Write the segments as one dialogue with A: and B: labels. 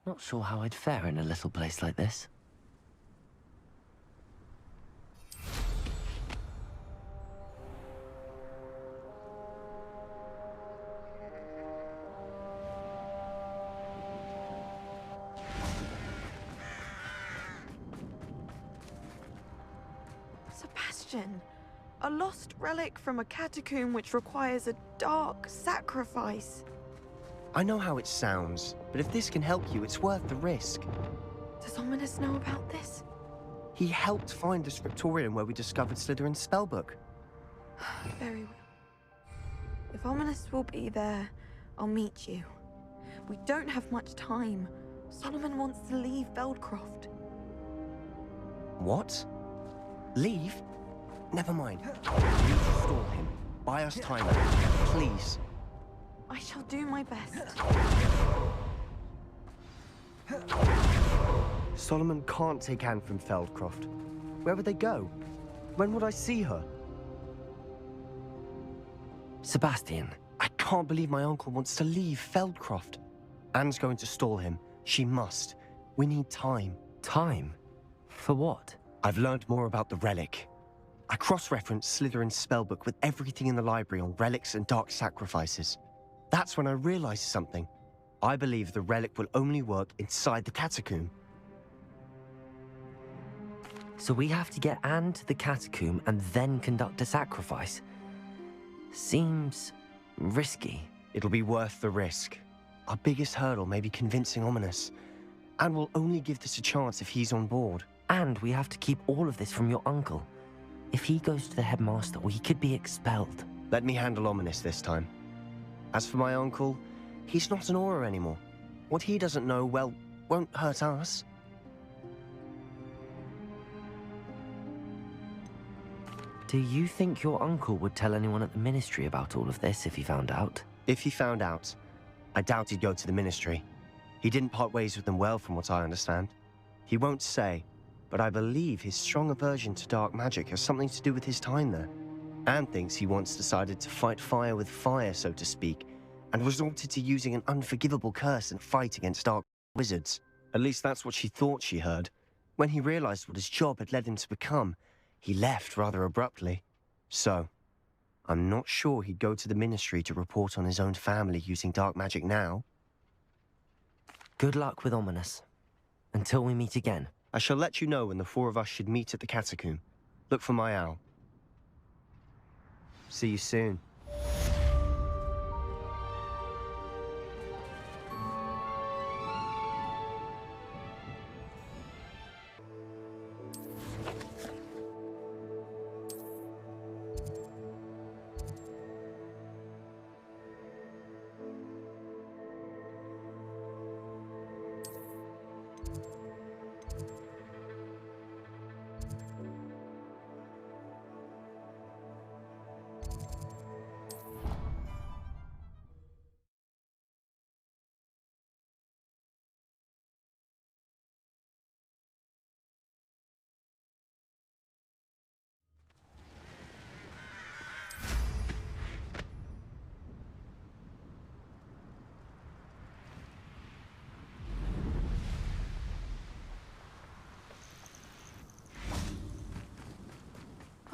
A: Not sure how I'd fare in a little place like this.
B: Sebastian, a lost relic from a catacomb which requires a dark sacrifice.
C: I know how it sounds, but if this can help you, it's worth the risk.
B: Does Ominous know about this?
C: He helped find the scriptorium where we discovered Slytherin's spellbook.
B: Very well. If Ominous will be there, I'll meet you. We don't have much time. Solomon wants to leave Feldcroft.
C: What? Leave? Never mind. You stall him. Buy us time, please.
B: I shall do my best.
C: Solomon can't take Anne from Feldcroft. Where would they go? When would I see her?
A: Sebastian.
C: I can't believe my uncle wants to leave Feldcroft. Anne's going to stall him. She must. We need time.
A: Time? For what?
C: I've learned more about the relic. I cross-referenced Slytherin's spellbook with everything in the library on relics and dark sacrifices. That's when I realized something. I believe the relic will only work inside the catacomb.
A: So we have to get Anne to the catacomb and then conduct a sacrifice? Seems risky.
C: It'll be worth the risk. Our biggest hurdle may be convincing Ominous. And we'll only give this a chance if he's on board.
A: And we have to keep all of this from your uncle. If he goes to the headmaster, we could be expelled.
C: Let me handle Ominous this time. As for my uncle, he's not an Auror anymore. What he doesn't know, well, won't hurt us.
A: Do you think your uncle would tell anyone at the ministry about all of this if he found out?
C: If he found out, I doubt he'd go to the ministry. He didn't part ways with them well, from what I understand. He won't say, but I believe his strong aversion to dark magic has something to do with his time there. Anne thinks he once decided to fight fire with fire, so to speak, and resorted to using an unforgivable curse and fight against dark wizards. At least that's what she thought she heard. When he realized what his job had led him to become, he left rather abruptly. So, I'm not sure he'd go to the ministry to report on his own family using dark magic now.
A: Good luck with Ominous. Until we meet again.
C: I shall let you know when the four of us should meet at the catacomb. Look for my owl. See you soon.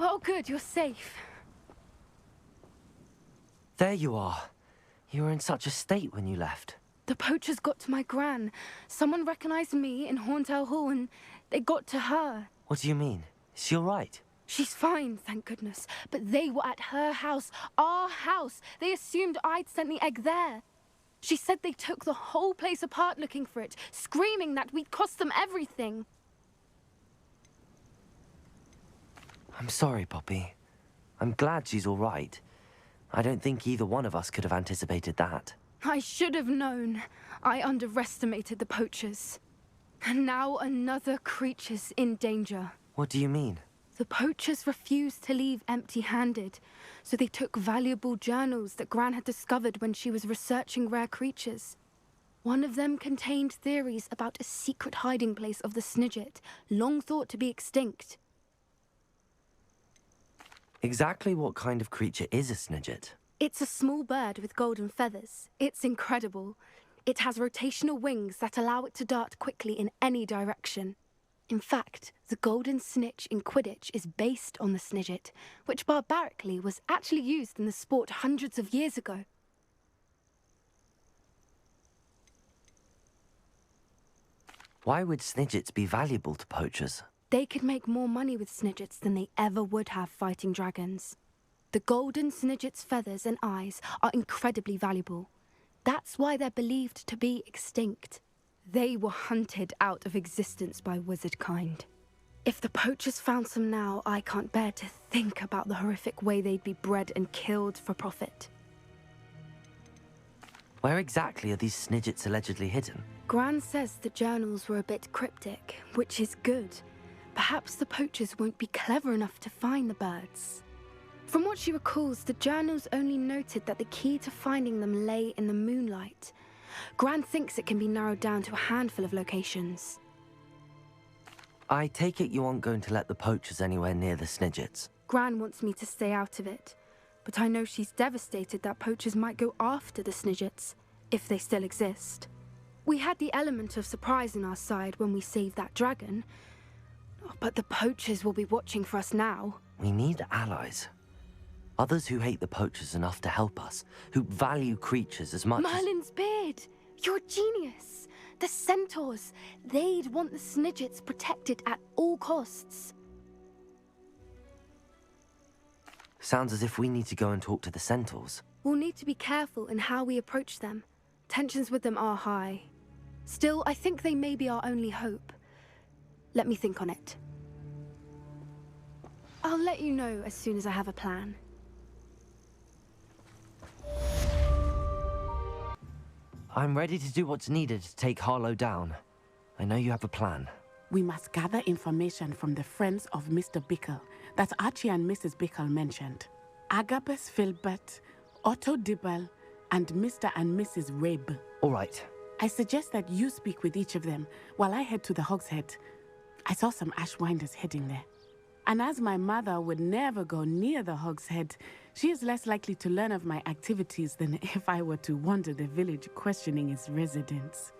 D: Oh, good, you're safe.
A: There you are. You were in such a state when you left.
D: The poachers got to my gran. Someone recognized me in Hauntel Hall and they got to her.
A: What do you mean? Is she all right?
D: She's fine, thank goodness. But they were at her house, our house. They assumed I'd sent the egg there. She said they took the whole place apart looking for it, screaming that we'd cost them everything.
A: I'm sorry, Poppy. I'm glad she's all right. I don't think either one of us could have anticipated that.
D: I should have known. I underestimated the poachers. And now another creature's in danger.
A: What do you mean?
D: The poachers refused to leave empty-handed, so they took valuable journals that Gran had discovered when she was researching rare creatures. One of them contained theories about a secret hiding place of the Snidget, long thought to be extinct.
A: Exactly what kind of creature is a Snidget?
D: It's a small bird with golden feathers. It's incredible. It has rotational wings that allow it to dart quickly in any direction. In fact, the golden snitch in Quidditch is based on the Snidget, which barbarically was actually used in the sport hundreds of years ago.
A: Why would Snidgets be valuable to poachers?
D: They could make more money with Snidgets than they ever would have fighting dragons. The golden Snidget's feathers and eyes are incredibly valuable. That's why they're believed to be extinct. They were hunted out of existence by wizard kind. If the poachers found some now, I can't bear to think about the horrific way they'd be bred and killed for profit.
A: Where exactly are these Snidgets allegedly hidden?
D: Gran says the journals were a bit cryptic, which is good. Perhaps the poachers won't be clever enough to find the birds. From what she recalls, the journals only noted that the key to finding them lay in the moonlight. Gran thinks it can be narrowed down to a handful of locations.
A: I take it you aren't going to let the poachers anywhere near the Snidgets.
D: Gran wants me to stay out of it, but I know she's devastated that poachers might go after the Snidgets, if they still exist. We had the element of surprise on our side when we saved that dragon, but the poachers will be watching for us now.
A: We need allies. Others who hate the poachers enough to help us, who value creatures as much
D: Merlin's beard! You're a genius! The centaurs! They'd want the Snidgets protected at all costs.
A: Sounds as if we need to go and talk to the centaurs.
D: We'll need to be careful in how we approach them. Tensions with them are high. Still, I think they may be our only hope. Let me think on it. I'll let you know as soon as I have a plan.
A: I'm ready to do what's needed to take Harlow down. I know you have a plan.
E: We must gather information from the friends of Mr. Bickle that Archie and Mrs. Bickle mentioned. Agabus, Philbert, Otto, Dibble, and Mr. and Mrs. Rabe.
A: All right.
E: I suggest that you speak with each of them while I head to the Hogshead. I saw some Ashwinders heading there. And as my mother would never go near the Hogshead, she is less likely to learn of my activities than if I were to wander the village questioning its residents.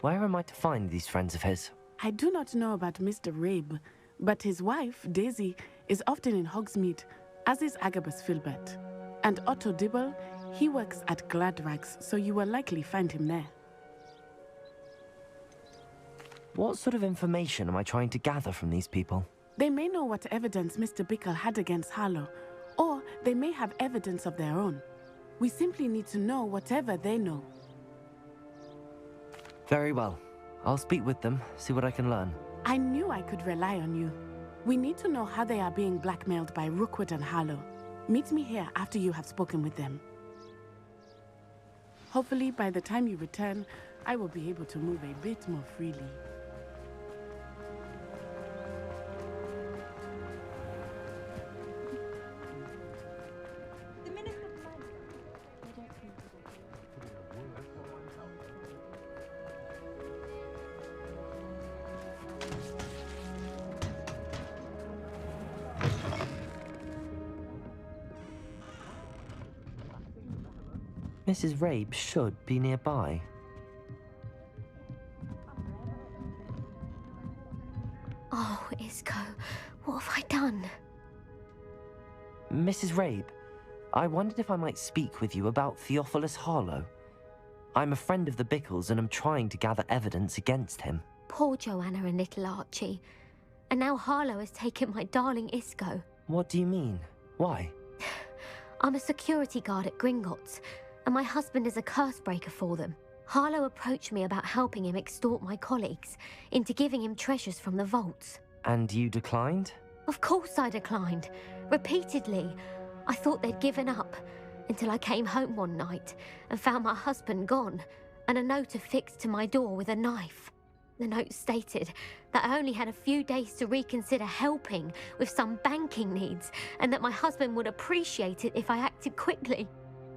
A: Where am I to find these friends of his?
E: I do not know about Mr. Rabe, but his wife, Dasiy, is often in Hogsmeade, as is Agabus Philbert. And Otto Dibble, he works at Gladrags, so you will likely find him there.
A: What sort of information am I trying to gather from these people?
E: They may know what evidence Mr. Bickle had against Harlow, or they may have evidence of their own. We simply need to know whatever they know.
A: Very well. I'll speak with them, see what I can learn.
E: I knew I could rely on you. We need to know how they are being blackmailed by Rookwood and Harlow. Meet me here after you have spoken with them. Hopefully, by the time you return, I will be able to move a bit more freely.
A: Mrs. Rabe should be nearby.
F: Oh, Isco, what have I done?
A: Mrs. Rabe, I wondered if I might speak with you about Theophhilus Harlow. I'm a friend of the Bickles and I'm trying to gather evidence against him.
F: Poor Joanna and little Archie. And now Harlow has taken my darling Isco.
A: What do you mean? Why?
F: I'm a security guard at Gringotts, and my husband is a curse breaker for them. Harlow approached me about helping him extort my colleagues into giving him treasures from the vaults.
A: And you declined?
F: Of course I declined. Repeatedly. I thought they'd given up, until I came home one night and found my husband gone, and a note affixed to my door with a knife. The note stated that I only had a few days to reconsider helping with some banking needs, and that my husband would appreciate it if I acted quickly.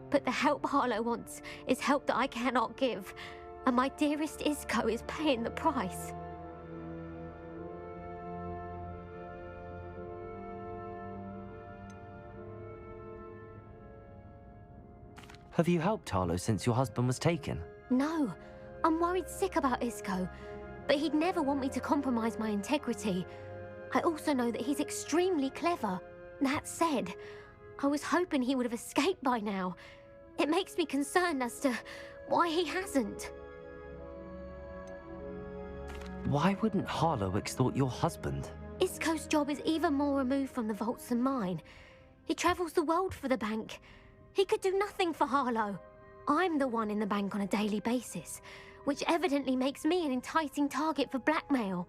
F: But the help Harlow wants is help that I cannot give, and my dearest Isco is paying the price.
A: Have you helped Harlow since your husband was taken?
F: No, I'm worried sick about Isco, but he'd never want me to compromise my integrity. I also know that he's extremely clever. That said, I was hoping he would have escaped by now. It makes me concerned as to why he hasn't.
A: Why wouldn't Harlow extort your husband?
F: Isco's job is even more removed from the vaults than mine. He travels the world for the bank. He could do nothing for Harlow. I'm the one in the bank on a daily basis, which evidently makes me an enticing target for blackmail.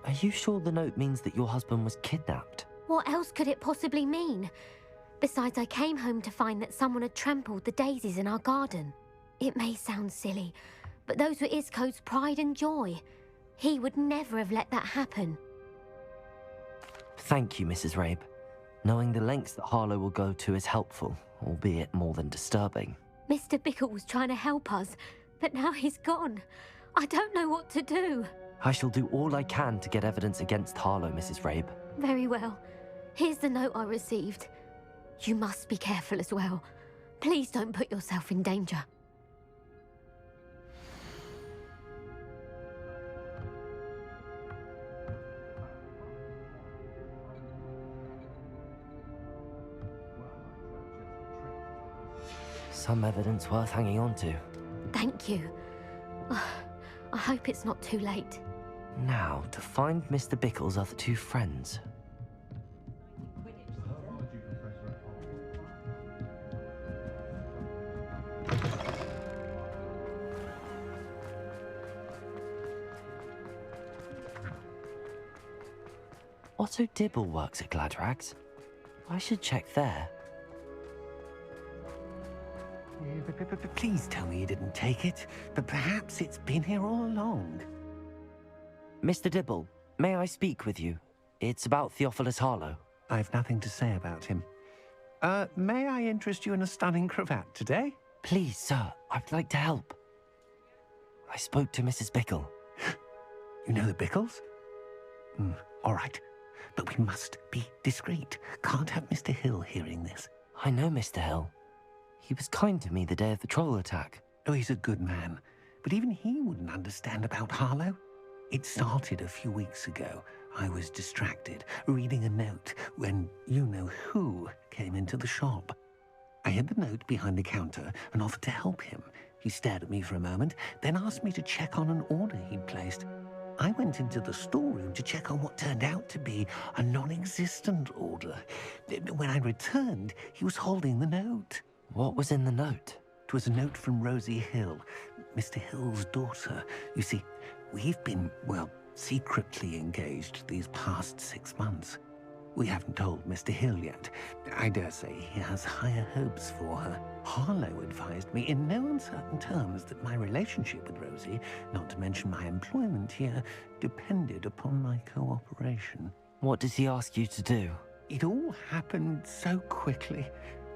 A: Are you sure the note means that your husband was kidnapped?
F: What else could it possibly mean? Besides, I came home to find that someone had trampled the daisies in our garden. It may sound silly, but those were Isco's pride and joy. He would never have let that happen.
A: Thank you, Mrs. Rabe. Knowing the lengths that Harlow will go to is helpful, albeit more than disturbing.
F: Mr. Bickle was trying to help us, but now he's gone. I don't know what to do.
A: I shall do all I can to get evidence against Harlow, Mrs. Rabe.
F: Very well. Here's the note I received. You must be careful as well. Please don't put yourself in danger.
A: Some evidence worth hanging on to.
F: Thank you. I hope it's not too late.
A: Now, to find Mr. Bickle's other two friends. Otto Dibble works at Gladrags. I should check there.
G: Please tell me you didn't take it, but perhaps it's been here all along.
A: Mr. Dibble, may I speak with you? It's about Theophhilus Harlow.
G: I've nothing to say about him. May I interest you in a stunning cravat today?
A: Please, sir, I'd like to help. I spoke to Mrs. Bickle.
G: You know the Bickles? All right, but we must be discreet. Can't have Mr. Hill hearing this.
A: I know Mr. Hill. He was kind to me the day of the troll attack.
G: Oh, he's a good man, but even he wouldn't understand about Harlow. It started a few weeks ago. I was distracted, reading a note, when you-know-who came into the shop. I hid the note behind the counter and offered to help him. He stared at me for a moment, then asked me to check on an order he'd placed. I went into the storeroom to check on what turned out to be a non-existent order. When I returned, he was holding the note.
A: What was in the note?
G: It was a note from Rosie Hill, Mr. Hill's daughter. You see, we've been, well, secretly engaged these past 6 months. We haven't told Mr. Hill yet. I dare say he has higher hopes for her. Harlow advised me in no uncertain terms that my relationship with Rosie, not to mention my employment here, depended upon my cooperation.
A: What does he ask you to do?
G: It all happened so quickly.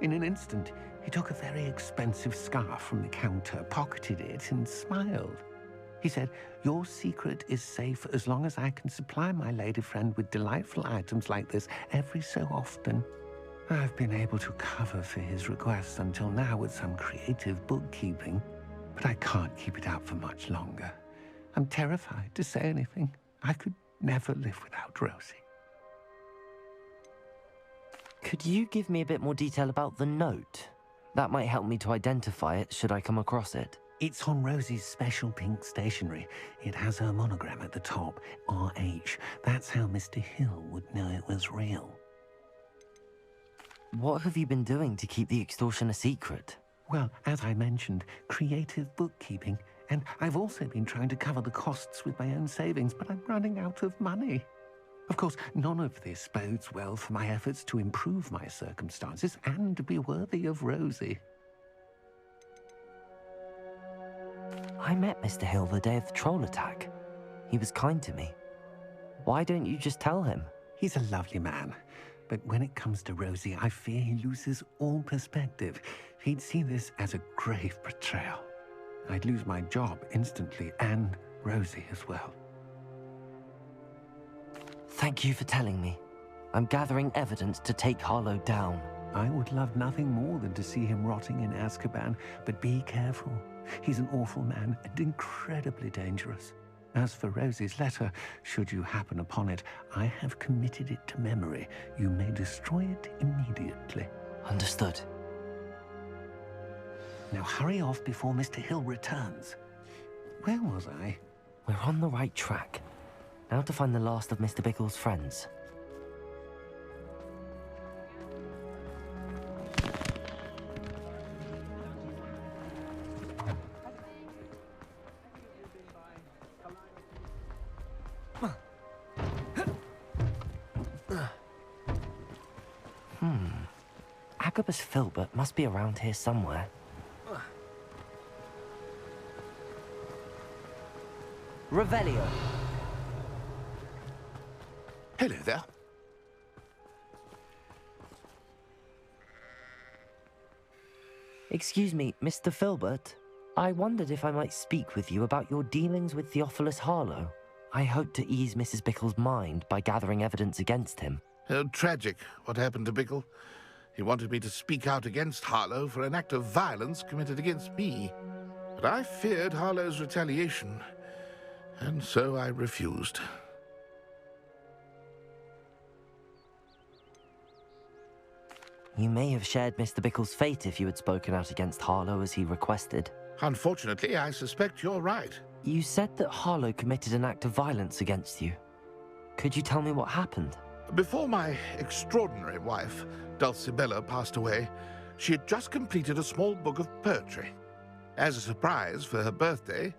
G: In an instant, he took a very expensive scarf from the counter, pocketed it, and smiled. He said, "Your secret is safe as long as I can supply my lady friend with delightful items like this every so often." I've been able to cover for his requests until now with some creative bookkeeping, but I can't keep it up for much longer. I'm terrified to say anything. I could never live without Rosie.
A: Could you give me a bit more detail about the note? That might help me to identify it should I come across it.
G: It's on Rosie's special pink stationery. It has her monogram at the top, RH. That's how Mr. Hill would know it was real.
A: What have you been doing to keep the extortion a secret?
G: Well, as I mentioned, creative bookkeeping. And I've also been trying to cover the costs with my own savings, but I'm running out of money. Of course, none of this bodes well for my efforts to improve my circumstances and to be worthy of Rosie.
A: I met Mr. Hill the day of the troll attack. He was kind to me. Why don't you just tell him?
G: He's a lovely man, but when it comes to Rosie, I fear he loses all perspective. He'd see this as a grave betrayal. I'd lose my job instantly, and Rosie as well.
A: Thank you for telling me. I'm gathering evidence to take Harlow down.
G: I would love nothing more than to see him rotting in Azkaban, but be careful. He's an awful man and incredibly dangerous. As for Rosie's letter, should you happen upon it, I have committed it to memory. You may destroy it immediately.
A: Understood.
G: Now hurry off before Mr. Hill returns. Where was I?
A: We're on the right track. Now to find the last of Mr. Bickle's friends. Agabus Philbert must be around here somewhere. Revelio.
H: Hello there.
A: Excuse me, Mr. Philbert. I wondered if I might speak with you about your dealings with Theophhilus Harlow. I hope to ease Mrs. Bickle's mind by gathering evidence against him.
H: Oh, tragic what happened to Bickle. He wanted me to speak out against Harlow for an act of violence committed against me. But I feared Harlow's retaliation, and so I refused.
A: You may have shared Mr. Bickle's fate if you had spoken out against Harlow as he requested.
H: Unfortunately, I suspect you're right.
A: You said that Harlow committed an act of violence against you. Could you tell me what happened?
H: Before my extraordinary wife, Dulcibella, passed away, she had just completed a small book of poetry. As a surprise for her birthday,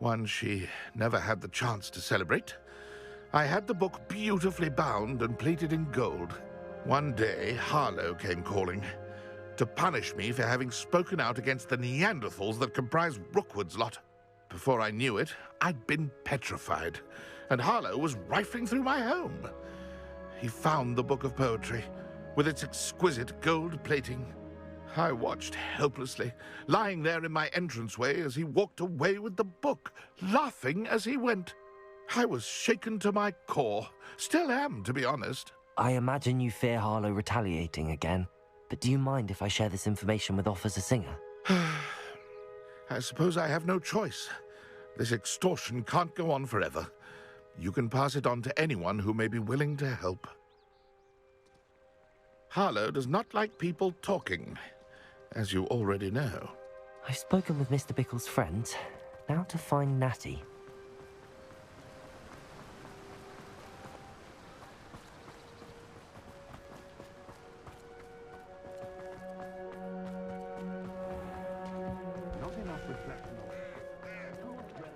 H: one she never had the chance to celebrate, I had the book beautifully bound and plated in gold. One day, Harlow came calling to punish me for having spoken out against the Neanderthals that comprise Rookwood's lot. Before I knew it, I'd been petrified, and Harlow was rifling through my home. He found the book of poetry, with its exquisite gold plating. I watched helplessly, lying there in my entranceway as he walked away with the book, laughing as he went. I was shaken to my core. Still am, to be honest.
A: I imagine you fear Harlow retaliating again, but do you mind if I share this information with Officer Singer?
H: I suppose I have no choice. This extortion can't go on forever. You can pass it on to anyone who may be willing to help. Harlow does not like people talking, as you already know.
A: I've spoken with Mr. Bickle's friends. Now to find Natty.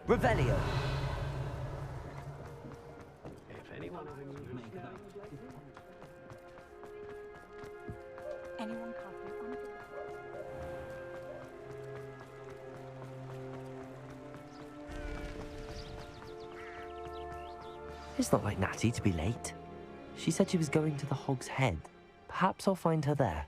A: Revelio.
B: Anyone copy on it?
A: It's not like Natty to be late. She said she was going to the Hog's Head. Perhaps I'll find her there.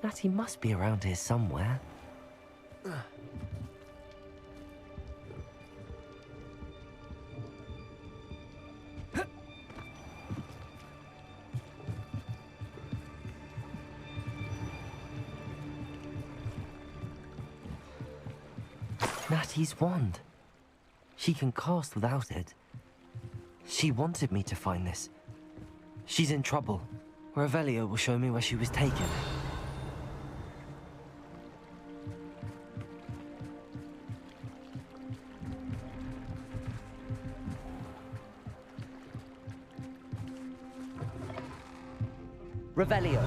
A: Natty must be around here somewhere. Natty's wand. She can cast without it. She wanted me to find this. She's in trouble. Revelio will show me where she was taken. Revelio.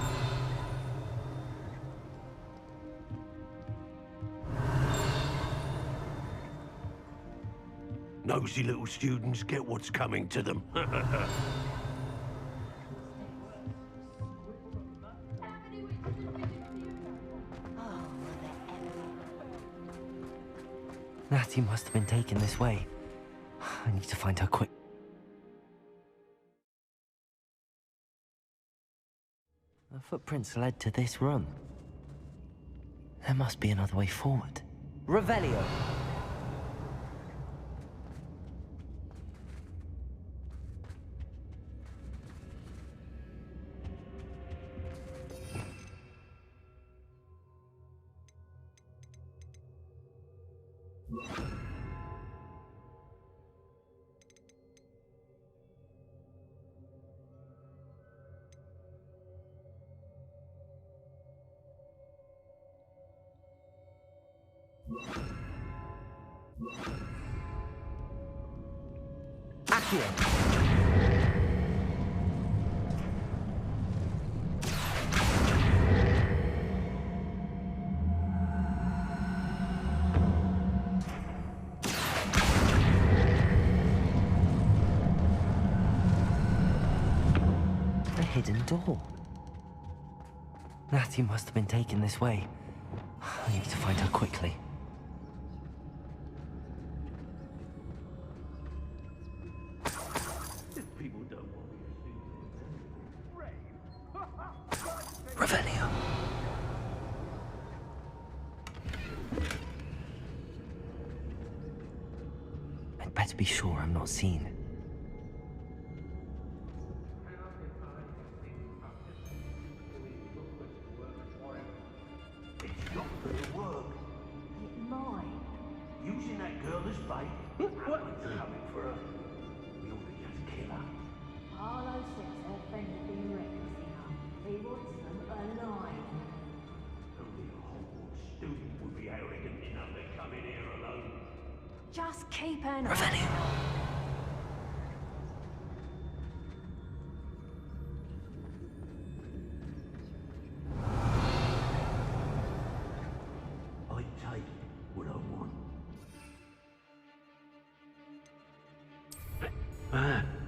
I: Nosy little students get what's coming to them.
A: Natty must have been taken this way. I need to find her quick. The footprints led to this room. There must be another way forward. Revelio! A hidden door. Natty must have been taken this way. I need to find her quickly. Revelio. I'd better be sure I'm not seen.
I: It's not gonna work. It might. Using that girl as bait. What's coming for her? We ought to just kill her.
J: Harlow says her friend has been referencing her. He wants them alive.
I: Only a Hogwarts student would be arrogant enough to come in here alone.
J: Just keep an eye.
A: Revelio.
I: I take what I want.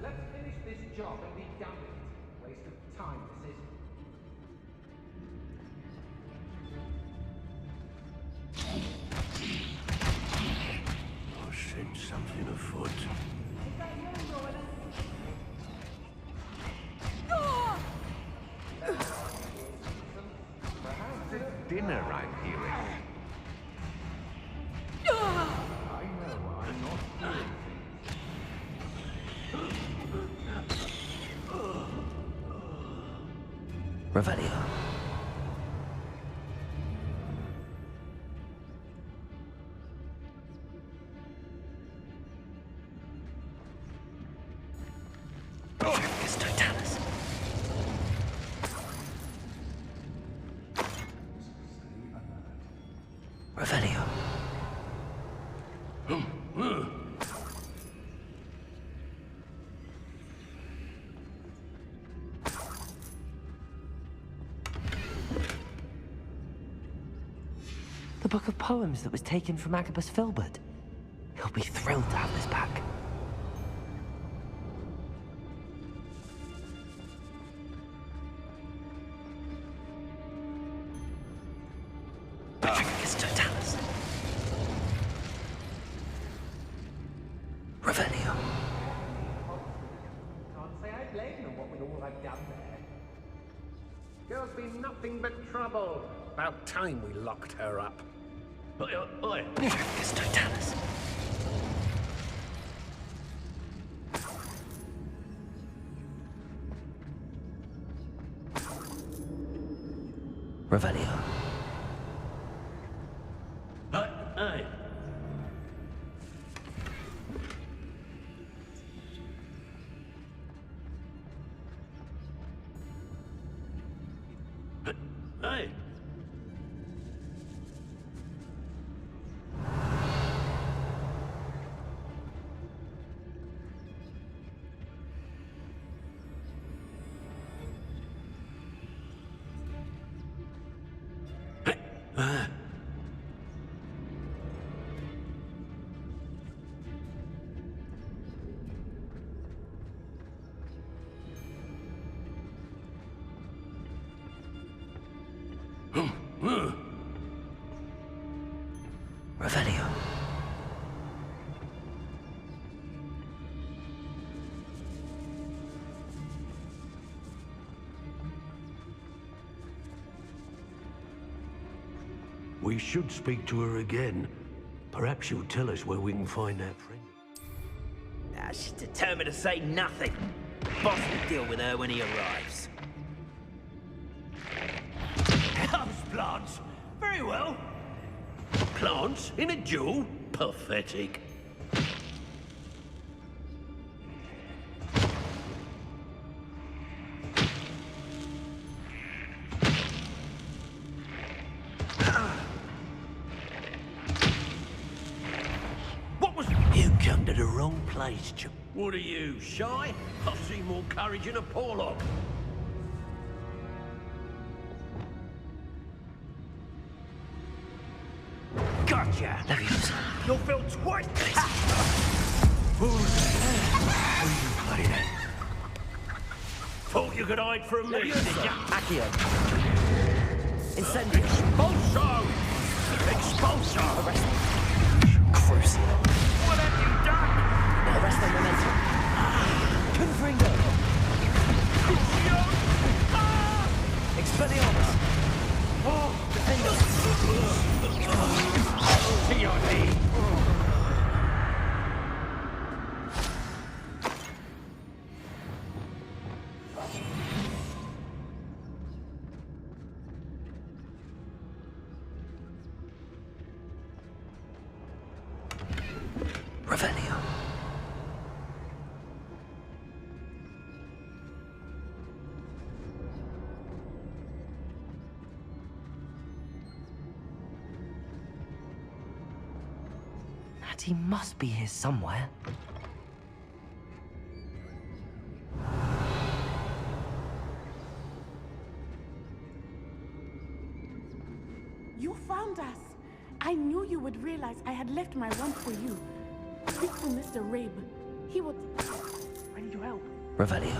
K: Let's finish this job and be done with it. Waste of time, this is.
I: I sense something afoot.
G: Perhaps it's dinner I'm hearing. I know I'm not hearing
A: Revelio. It's Totalis. Revelio. The book of poems that was taken from Agabus Philbert. He'll be thrilled to have this back. It's Totalis. Revelio.
K: Can't say I blame them what with all I've done there. Girl's been nothing but trouble. About time we locked her up.
I: Oi.
A: It's Totalis. Revelio.
I: Hey. Hey. Ah.
A: Revelio.
I: We should speak to her again. Perhaps she'll tell us where we can find that friend.
L: She's determined to say nothing. Boss will deal with her when he arrives. Comes plants. Very well.
I: Plants in a duel? Pathetic.
L: You come to the wrong place, Chum.
I: What are you, shy? I've seen more courage in a Porlock.
L: Gotcha! You'll feel twice.
I: Who's playing it? Thought you could hide from me, did ya?
A: Accio. Incendio.
I: Expulso! Expulso!
A: Arrest them. Crucio.
L: What have you done?
A: Arrest them, momentum. Confringo.
L: Crucio!
A: Expelliarmus. Defendo.
I: To your knee!
A: Revelio. Natty must be here somewhere.
E: You found us. I knew you would realize I had left my wand for you. Speak to Mr. Rabe. He would... I need your help.
A: Revelio.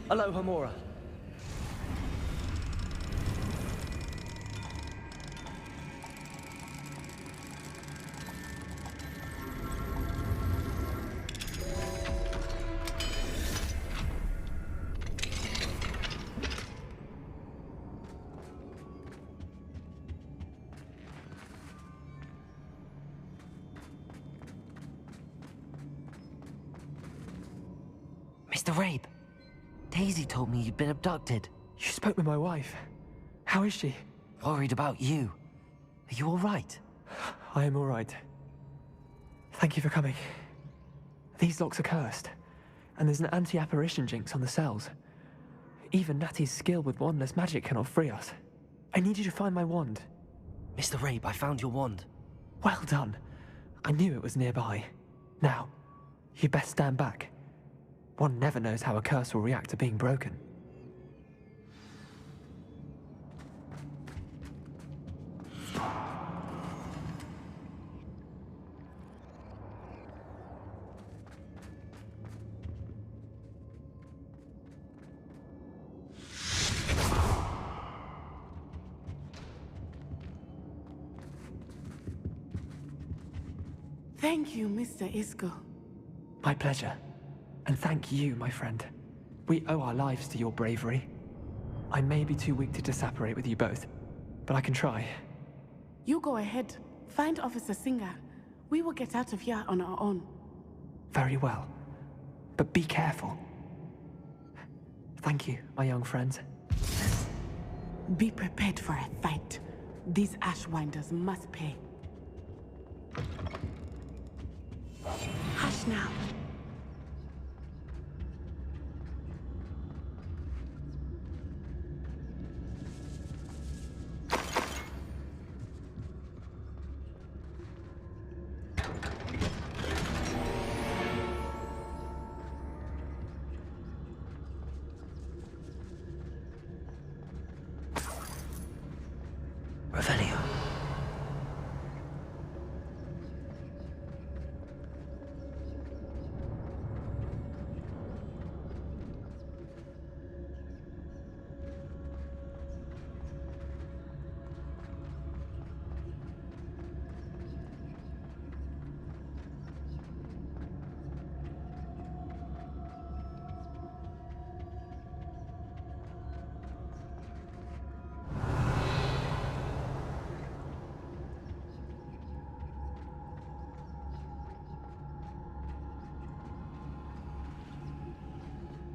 A: Hello, Hamora. Mr. Rabe, Dasiy told me you'd been abducted.
M: You spoke with my wife. How is she?
A: Worried about you. Are you all right?
M: I am all right. Thank you for coming. These locks are cursed, and there's an anti-apparition jinx on the cells. Even Natty's skill with wandless magic cannot free us. I need you to find my wand.
A: Mr. Rabe, I found your wand.
M: Well done. I knew it was nearby. Now, you best stand back. One never knows how a curse will react to being broken.
E: Thank you, Mr. Isco.
M: My pleasure. And thank you, my friend. We owe our lives to your bravery. I may be too weak to disapparate with you both, but I can try.
E: You go ahead. Find Officer Singer. We will get out of here on our own.
M: Very well. But be careful. Thank you, my young friends.
E: Be prepared for a fight. These Ashwinders must pay. Hush now.
A: Revelio.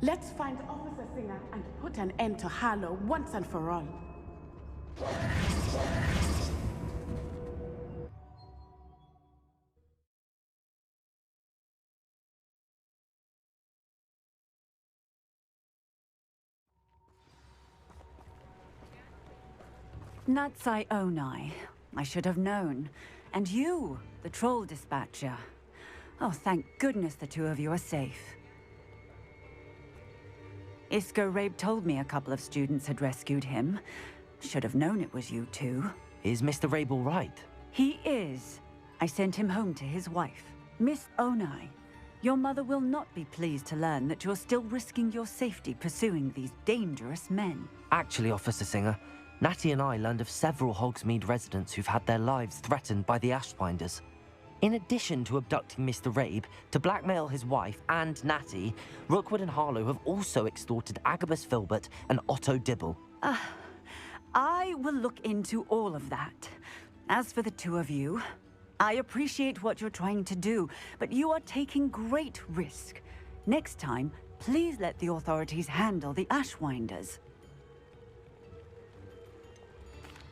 E: Let's find Officer Singer and put an end to Harlow once and for all.
N: Dasiy Onai. I should have known. And you, the troll dispatcher. Oh, thank goodness the two of you are safe. Rabe told me a couple of students had rescued him. Should have known it was you two.
A: Is Mr. Rabe all right?
N: He is. I sent him home to his wife. Miss Onai, your mother will not be pleased to learn that you're still risking your safety pursuing these dangerous men.
A: Actually, Officer Singer, Natty and I learned of several Hogsmeade residents who've had their lives threatened by the Ashwinders. In addition to abducting Mr. Rabe to blackmail his wife and Natty, Rookwood and Harlow have also extorted Agabus Philbert and Otto Dibble.
N: I will look into all of that. As for the two of you, I appreciate what you're trying to do, but you are taking great risk. Next time, please let the authorities handle the Ashwinders.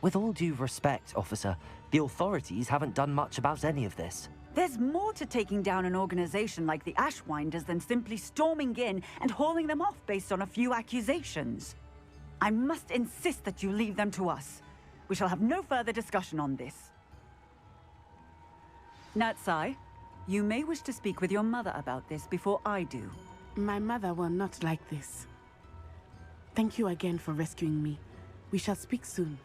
A: With all due respect, officer, the authorities haven't done much about any of this.
N: There's more to taking down an organization like the Ashwinders than simply storming in and hauling them off based on a few accusations. I must insist that you leave them to us. We shall have no further discussion on this. Dasiy, you may wish to speak with your mother about this before I do.
E: My mother will not like this. Thank you again for rescuing me. We shall speak soon.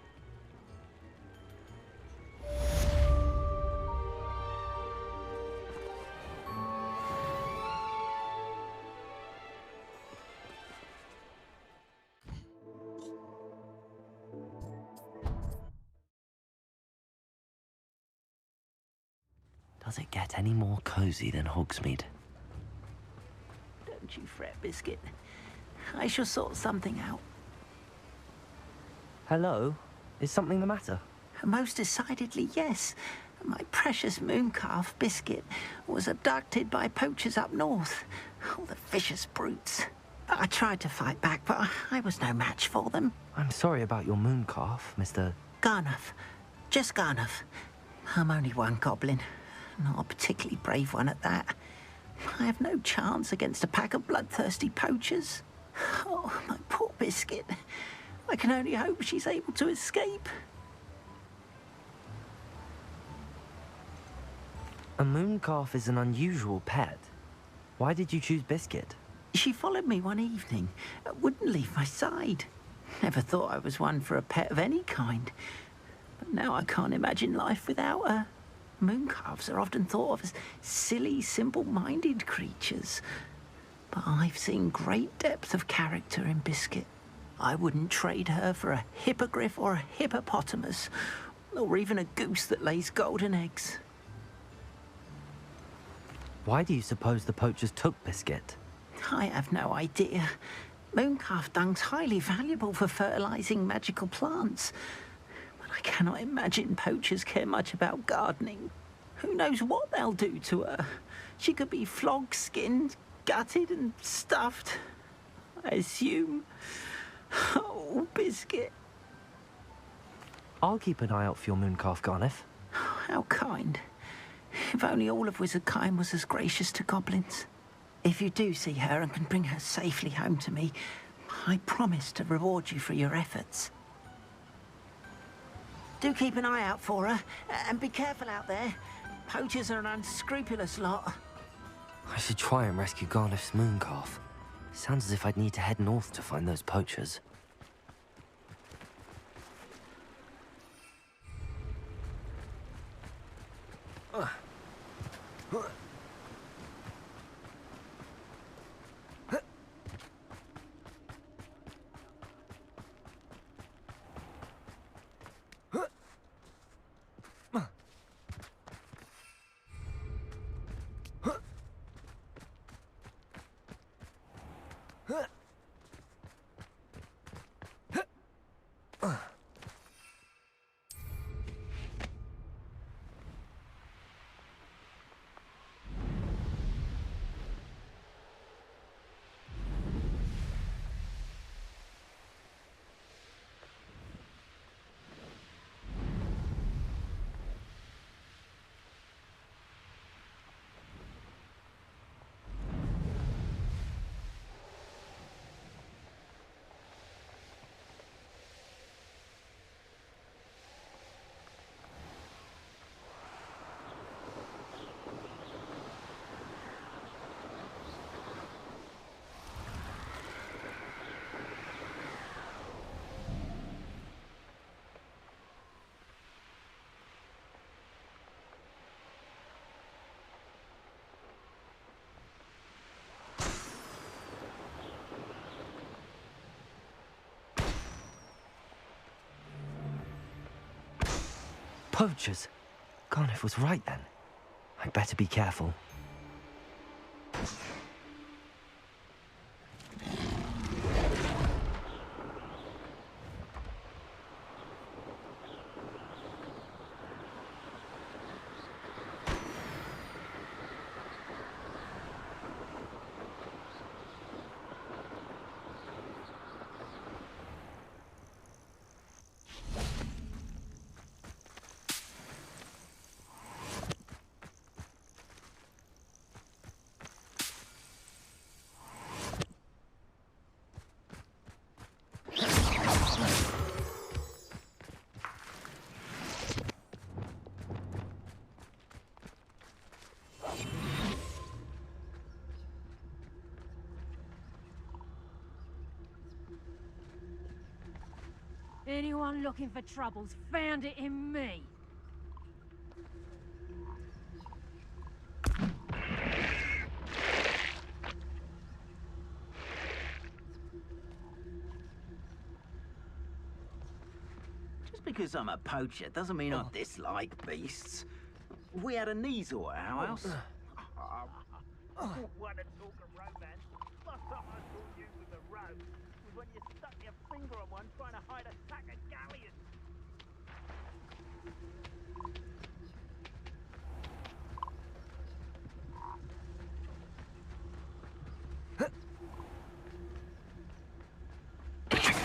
A: Does it get any more cozy than Hogsmeade?
O: Don't you fret, Biscuit. I shall sort something out.
A: Hello? Is something the matter?
O: Most decidedly, yes. My precious mooncalf, Biscuit, was abducted by poachers up north. Oh, the vicious brutes. I tried to fight back, but I was no match for them.
A: I'm sorry about your mooncalf, Mr.
O: Garnuff. Just Garnuff. I'm only one goblin. Not a particularly brave one at that. I have no chance against a pack of bloodthirsty poachers. Oh, my poor Biscuit. I can only hope she's able to escape.
A: A mooncalf is an unusual pet. Why did you choose Biscuit?
O: She followed me one evening, wouldn't leave my side. Never thought I was one for a pet of any kind. But now I can't imagine life without her. Mooncalves are often thought of as silly, simple-minded creatures. But I've seen great depth of character in Biscuit. I wouldn't trade her for a hippogriff or a hippopotamus, or even a goose that lays golden eggs.
A: Why do you suppose the poachers took Biscuit?
O: I have no idea. Mooncalf dung's highly valuable for fertilizing magical plants. But I cannot imagine poachers care much about gardening. Who knows what they'll do to her? She could be flogged, skinned, gutted and stuffed. I assume. Oh, Biscuit.
A: I'll keep an eye out for your mooncalf, Garniff.
O: How kind. If only all of Wizardkind was as gracious to goblins. If you do see her and can bring her safely home to me, I promise to reward you for your efforts. Do keep an eye out for her, and be careful out there. Poachers are an unscrupulous lot.
A: I should try and rescue Garniff's mooncalf. Sounds as if I'd need to head north to find those poachers. Poachers. Garniff was right then. I'd better be careful.
J: Anyone looking for troubles found it in me.
L: Just because I'm a poacher doesn't mean I dislike beasts. We had a Neasel at our house.
I: What a talk of romance. Last time I saw you with a rope was when you stuck your finger on one trying to hide a sack of galleons.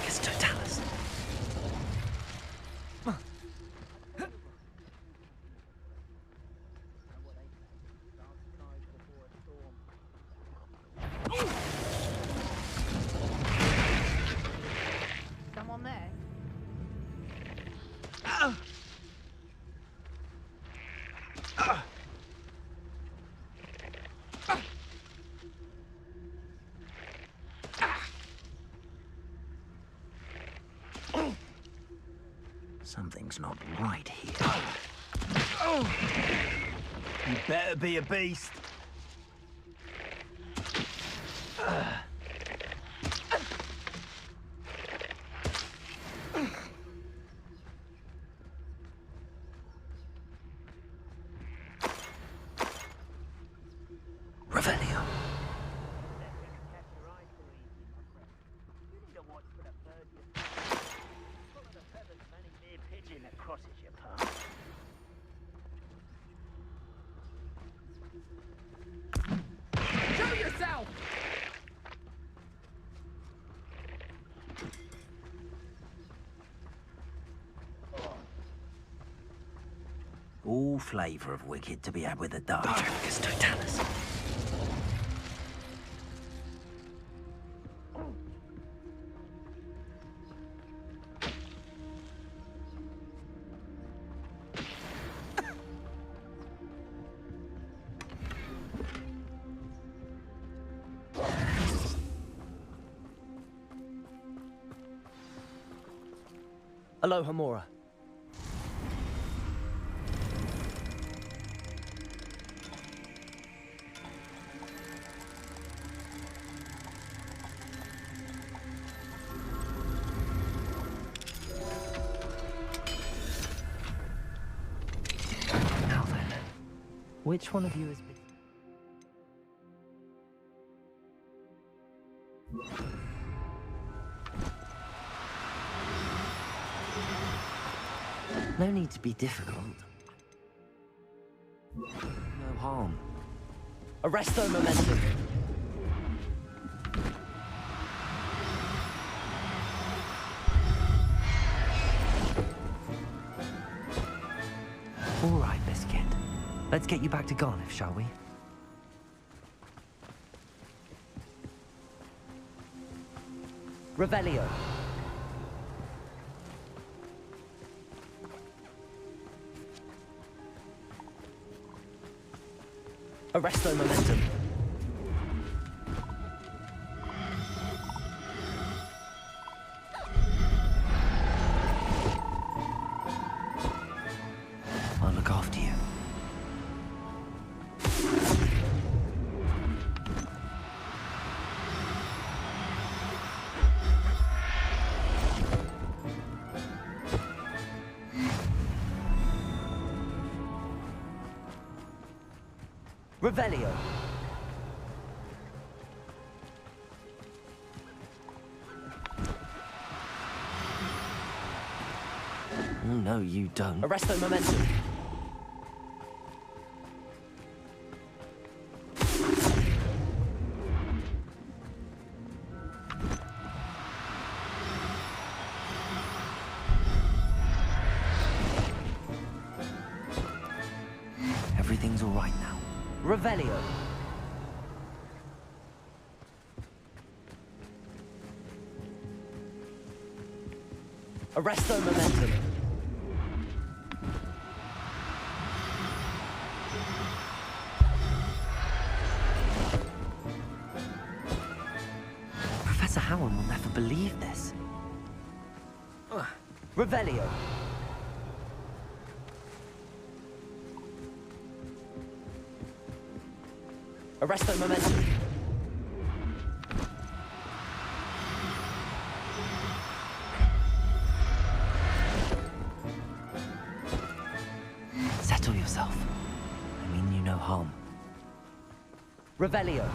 A: It's Totalis.
J: Someone there?
L: Something's not right here. You better be a beast.
A: Revelio.
J: Show yourself!
L: All flavour of wicked to be had with a dart.
A: It's Totalis. Aloha, Mora. Now then, which one of you has been... No need to be difficult. No harm. Arresto momentum. All right, Biscuit. Let's get you back to Garniff, shall we? Revelio. Arresto momentum. I'll look after you. Revelio. Oh, no, you don't. Arresto momentum. Everything's all right now. Revelio. Arresto momentum. Professor Howard will never believe this. Revelio. Arresto momentum. Settle yourself. I mean you no harm. Revelio.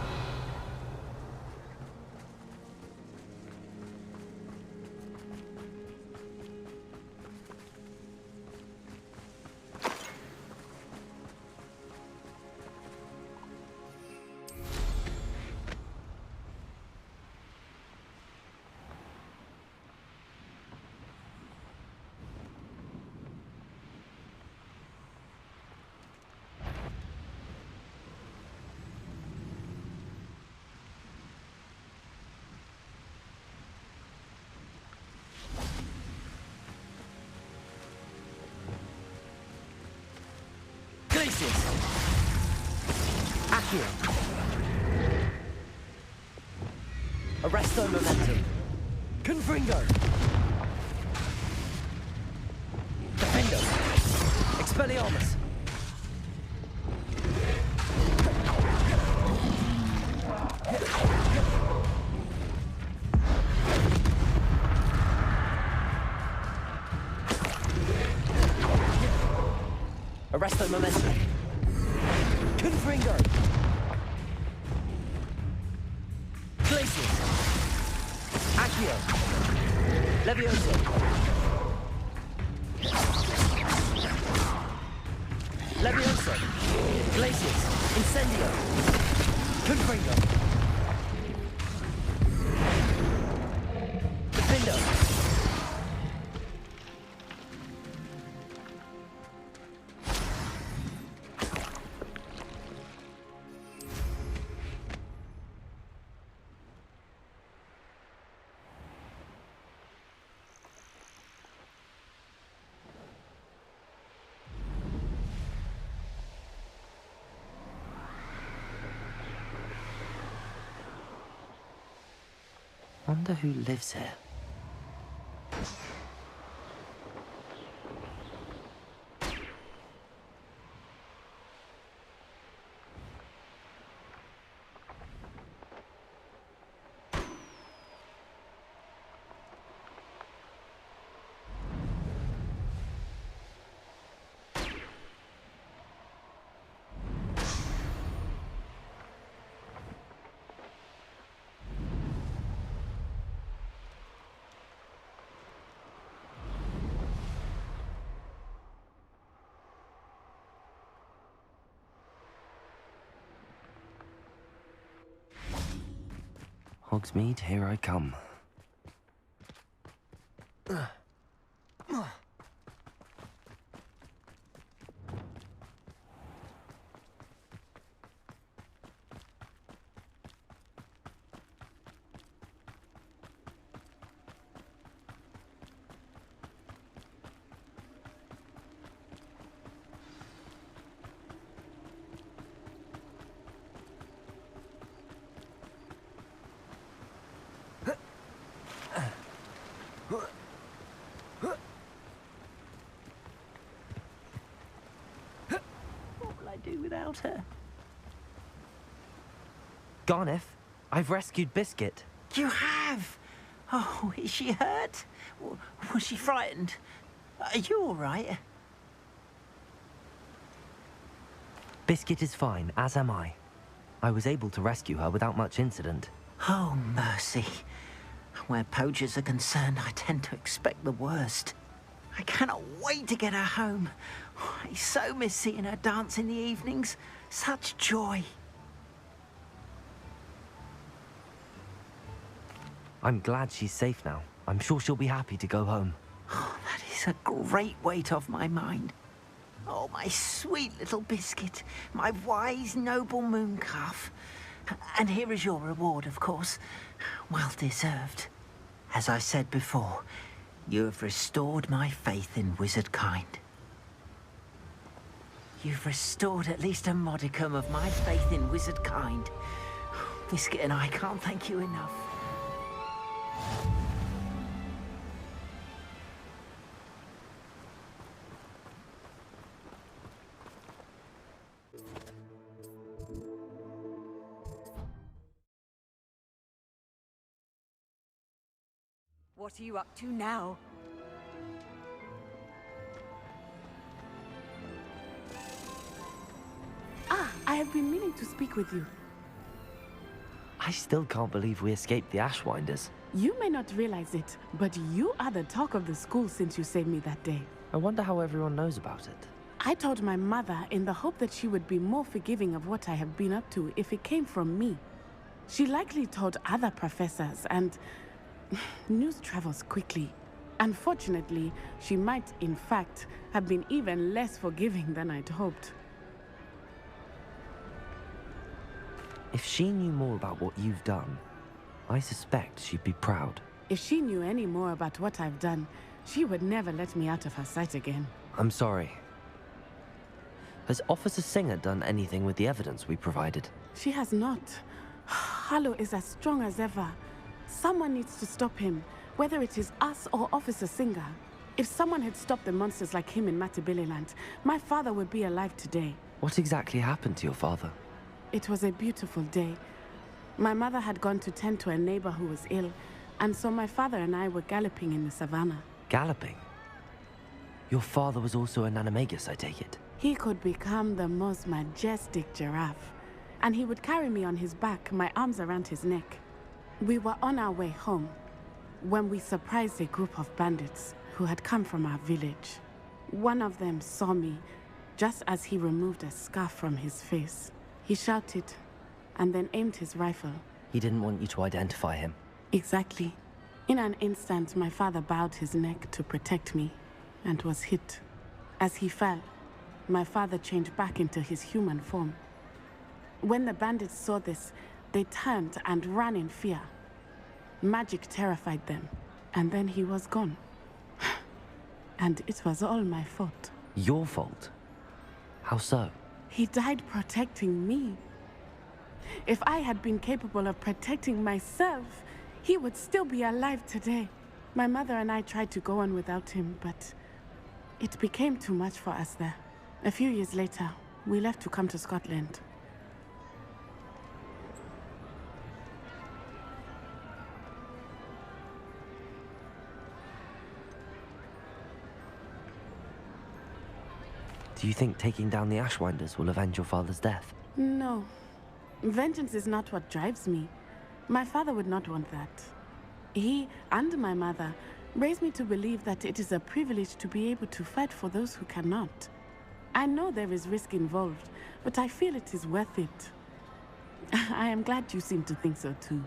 A: Accio. Arresto momentum. Confringo. Defendo. Expelliarmus. Arresto momentum. Confringo. Glacius. Accio. Levioso. Levioso. Glacius. Incendio. Confringo. Defendo. Wonder who lives here. Hogsmeade, here I come.
O: Without her.
A: Garneth, I've rescued Biscuit.
O: You have? Oh, is she hurt? Was she frightened? Are you all right?
A: Biscuit is fine, as am I. I was able to rescue her without much incident.
O: Oh, mercy. Where poachers are concerned, I tend to expect the worst. I cannot wait to get her home. I so miss seeing her dance in the evenings. Such joy.
A: I'm glad she's safe now. I'm sure she'll be happy to go home.
O: Oh, that is a great weight off my mind. Oh, my sweet little biscuit, my wise, noble mooncalf. And here is your reward, of course. Well deserved. As I said before, you have restored my faith in wizard kind. You've restored at least a modicum of my faith in wizard kind. Biscuit and I can't thank you enough.
N: What are you up to now?
E: I have been meaning to speak with you.
A: I still can't believe we escaped the Ashwinders.
E: You may not realize it, but you are the talk of the school since you saved me that day.
A: I wonder how everyone knows about it.
E: I told my mother in the hope that she would be more forgiving of what I have been up to if it came from me. She likely told other professors, and news travels quickly. Unfortunately, she might, in fact, have been even less forgiving than I'd hoped.
A: If she knew more about what you've done, I suspect she'd be proud.
E: If she knew any more about what I've done, she would never let me out of her sight again.
A: I'm sorry. Has Officer Singer done anything with the evidence we provided?
E: She has not. Harlow is as strong as ever. Someone needs to stop him, whether it is us or Officer Singer. If someone had stopped the monsters like him in Matabeleland, my father would be alive today.
A: What exactly happened to your father?
E: It was a beautiful day. My mother had gone to tend to a neighbor who was ill, and so my father and I were galloping in the savannah.
A: Galloping? Your father was also an animagus, I take it?
E: He could become the most majestic giraffe, and he would carry me on his back, my arms around his neck. We were on our way home when we surprised a group of bandits who had come from our village. One of them saw me just as he removed a scarf from his face. He shouted and then aimed his rifle.
A: He didn't want you to identify him.
E: Exactly. In an instant, my father bowed his neck to protect me and was hit. As he fell, my father changed back into his human form. When the bandits saw this, they turned and ran in fear. Magic terrified them, and then he was gone. And it was all my fault.
A: Your fault? How so?
E: He died protecting me. If I had been capable of protecting myself, he would still be alive today. My mother and I tried to go on without him, but it became too much for us there. A few years later, we left to come to Scotland.
A: Do you think taking down the Ashwinders will avenge your father's death?
E: No. Vengeance is not what drives me. My father would not want that. He and my mother raised me to believe that it is a privilege to be able to fight for those who cannot. I know there is risk involved, but I feel it is worth it. I am glad you seem to think so too.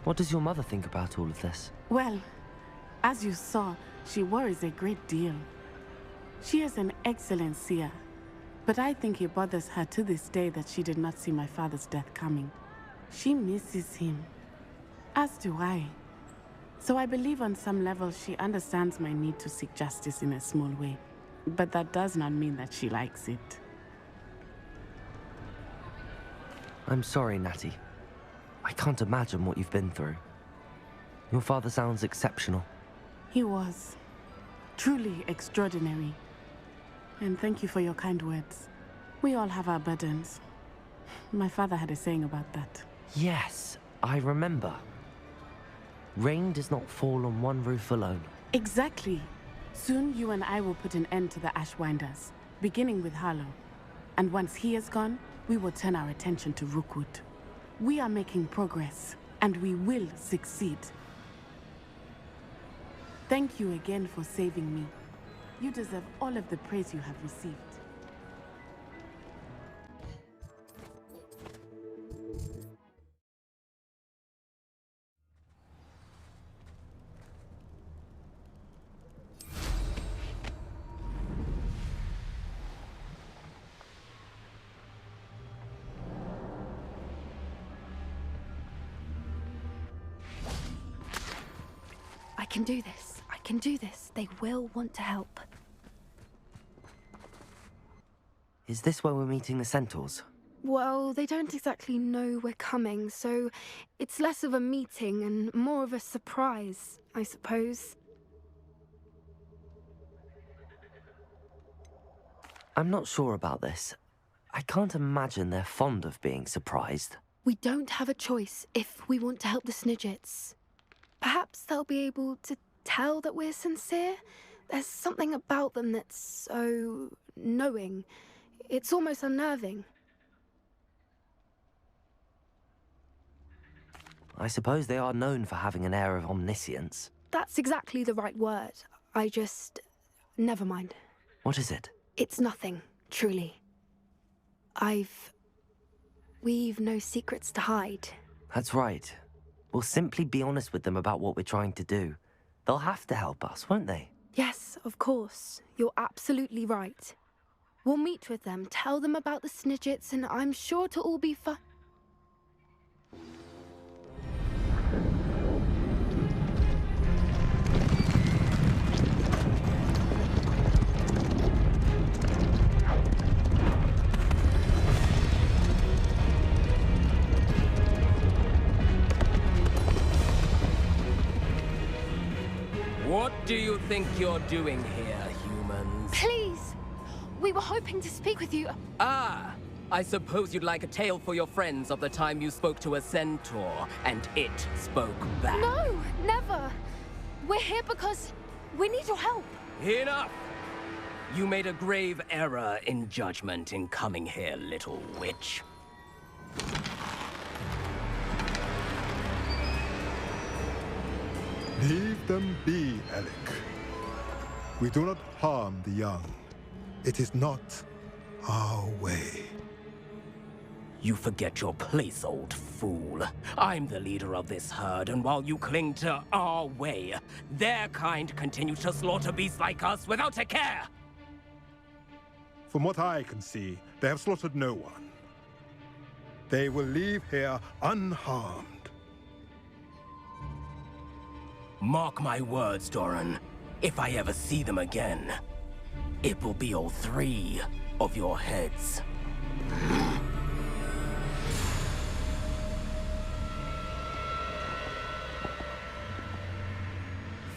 A: What does your mother think about all of this?
E: Well, as you saw, she worries a great deal. She is an excellent seer, but I think it bothers her to this day that she did not see my father's death coming. She misses him, as do I. So I believe on some level she understands my need to seek justice in a small way. But that does not mean that she likes it.
A: I'm sorry, Natty. I can't imagine what you've been through. Your father sounds exceptional.
E: He was. Truly extraordinary. And thank you for your kind words. We all have our burdens. My father had a saying about that.
A: Yes, I remember. Rain does not fall on one roof alone.
E: Exactly. Soon you and I will put an end to the Ashwinders. beginning with Harlow. And once he is gone, we will turn our attention to Rookwood. We are making progress, and we will succeed. Thank you again for saving me. You deserve all of the praise you have received.
D: I can do this. I can do this. They will want to help.
A: Is this where we're meeting the centaurs?
D: Well, they don't exactly know we're coming, so it's less of a meeting and more of a surprise, I suppose.
A: I'm not sure about this. I can't imagine they're fond of being surprised.
D: We don't have a choice if we want to help the Snidgets. Perhaps they'll be able to tell that we're sincere. There's something about them that's so knowing. It's almost unnerving.
A: I suppose they are known for having an air of omniscience.
D: That's exactly the right word. I just... never mind.
A: What is it?
D: It's nothing, truly. We've no secrets to hide.
A: That's right. We'll simply be honest with them about what we're trying to do. They'll have to help us, won't they?
D: Yes, of course. You're absolutely right. We'll meet with them, tell them about the Snidgets, and I'm sure it'll all be fun.
P: What do you think you're doing here, humans?
D: Please! We were hoping to speak with you.
P: Ah! I suppose you'd like a tale for your friends of the time you spoke to a centaur, and it spoke back.
D: No, never! We're here because we need your help.
P: Enough! You made a grave error in judgment in coming here, little witch.
Q: Leave them be, Alec. We do not harm the young. It is not our way.
P: You forget your place, old fool. I'm the leader of this herd, and while you cling to our way, their kind continue to slaughter beasts like us without a care!
Q: From what I can see, they have slaughtered no one. They will leave here unharmed.
P: Mark my words, Doran. If I ever see them again, it will be all 3 of your heads.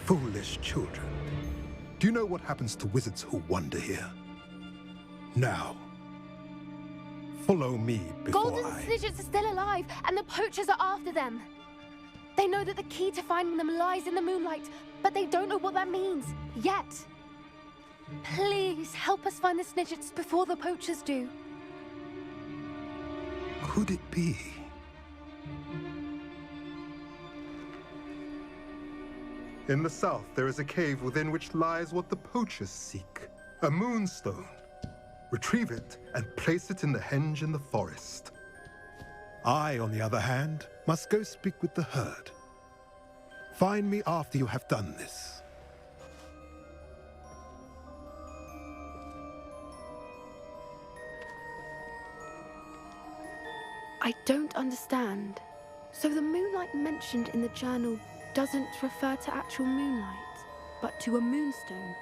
Q: Foolish children. Do you know what happens to wizards who wander here? Now, follow me before
D: Golden Snidgets are still alive, and the poachers are after them. They know that the key to finding them lies in the moonlight, but they don't know what that means, yet. Please, help us find the Snidgets before the poachers do.
Q: Could it be? In the south, there is a cave within which lies what the poachers seek. A moonstone. Retrieve it and place it in the henge in the forest. I, on the other hand, must go speak with the herd. Find me after you have done this.
D: I don't understand. So the moonlight mentioned in the journal doesn't refer to actual moonlight, but to a moonstone.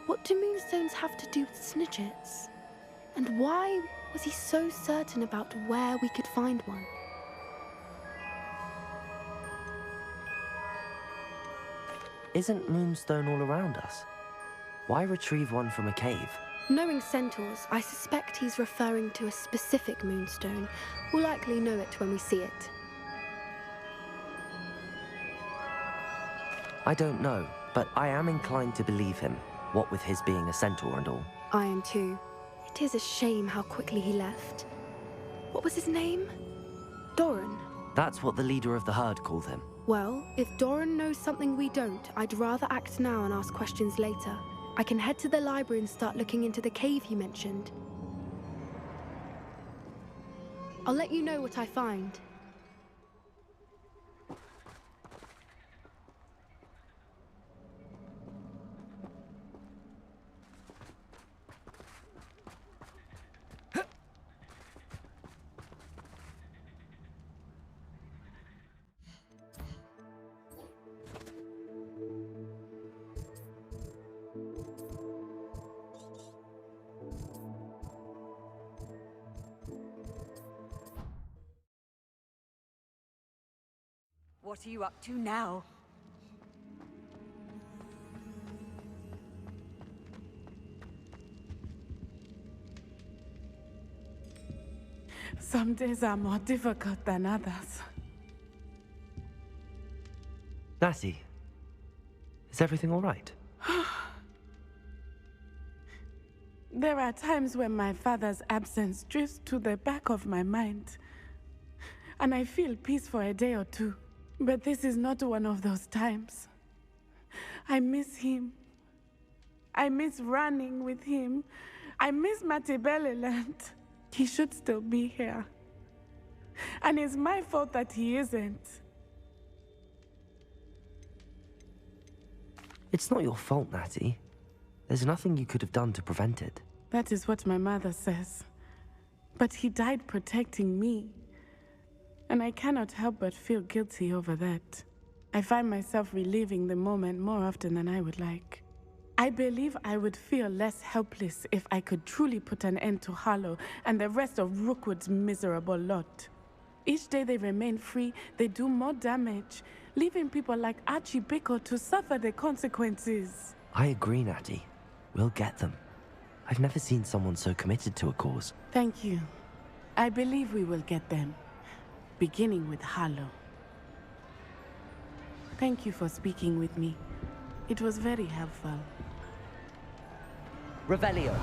D: What do moonstones have to do with Snidgets? And why was he so certain about where we could find one?
A: Isn't moonstone all around us? Why retrieve one from a cave?
D: Knowing centaurs, I suspect he's referring to a specific moonstone. We'll likely know it when we see it.
A: I don't know, but I am inclined to believe him, what with his being a centaur and all.
D: I am too. It is a shame how quickly he left. What was his name? Doran.
A: That's what the leader of the herd called him.
D: Well, if Doran knows something we don't, I'd rather act now and ask questions later. I can head to the library and start looking into the cave you mentioned. I'll let you know what I find.
N: What are you up to now?
E: Some days are more difficult than others.
A: Dasiy, is everything all right?
E: There are times when my father's absence drifts to the back of my mind, and I feel peace for a day or two. But this is not one of those times. I miss him. I miss running with him. I miss Matibeleland. He should still be here. And it's my fault that he isn't.
A: It's not your fault, Natty. There's nothing you could have done to prevent it.
E: That is what my mother says. But he died protecting me. And I cannot help but feel guilty over that. I find myself reliving the moment more often than I would like. I believe I would feel less helpless if I could truly put an end to Harlow and the rest of Rookwood's miserable lot. Each day they remain free, they do more damage, leaving people like Archie Bickle to suffer the consequences.
A: I agree, Natty. We'll get them. I've never seen someone so committed to a cause.
E: Thank you. I believe we will get them. Beginning with Harlow. Thank you for speaking with me. It was very helpful.
A: Revelio.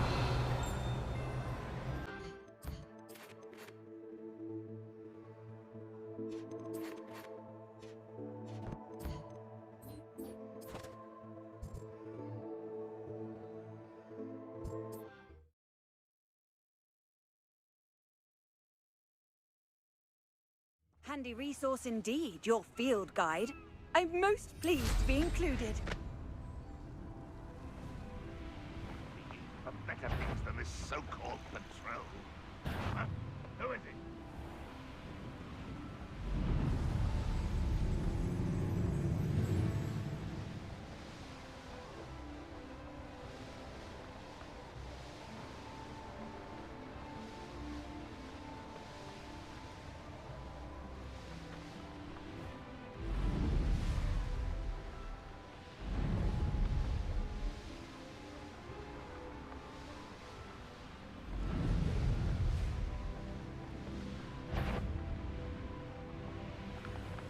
N: Handy resource indeed, your field guide. I'm most pleased to be included.
H: A better fix than this so-called patrol. Huh? Who is it?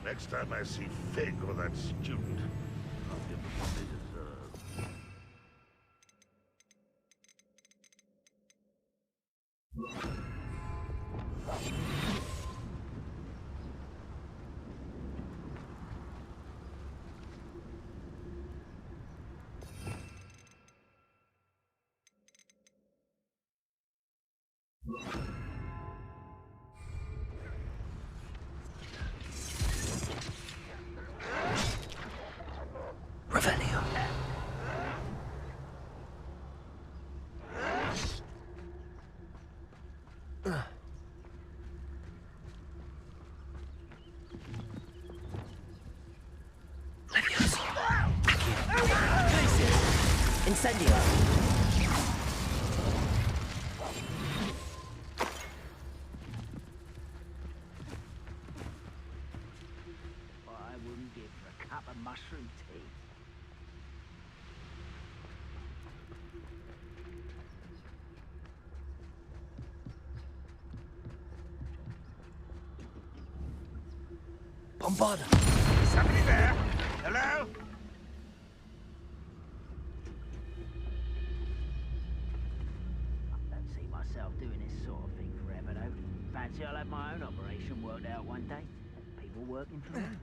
H: Next time I see Fig or that student, I'll give them what they deserve.
A: Revelio. Levioso. Accio. Glacis. Incendio.
L: I wouldn't give for a cup of mushroom tea.
A: Bombarda.
H: Somebody there? Hello?
L: I don't see my
O: working for him.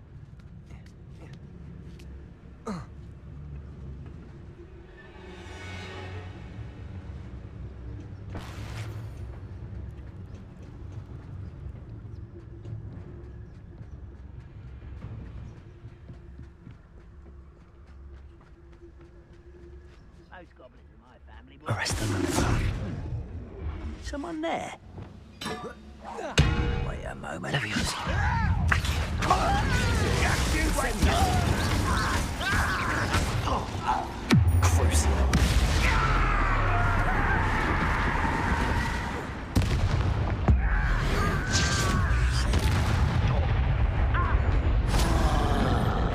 O: Most goblins in my family were...
A: Arrest them.
O: Someone there? Wait a moment.
A: Leviosa. Crucial.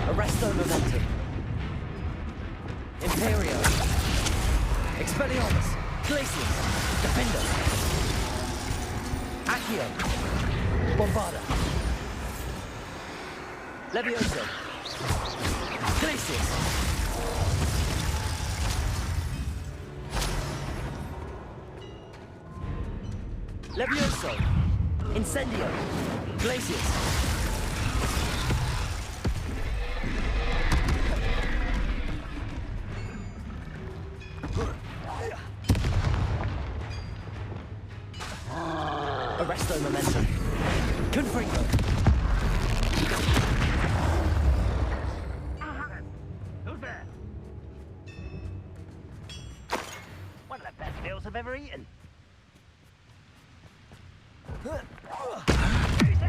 A: Arresto momentum. Imperio. Expelliarmus. Glacius. Defender. Accio. Bombarda. Levioso. Glacius. Levioso. Incendio. Glacius. Arresto momentum. Confringo.
O: Who's there? One of the best meals I've ever eaten.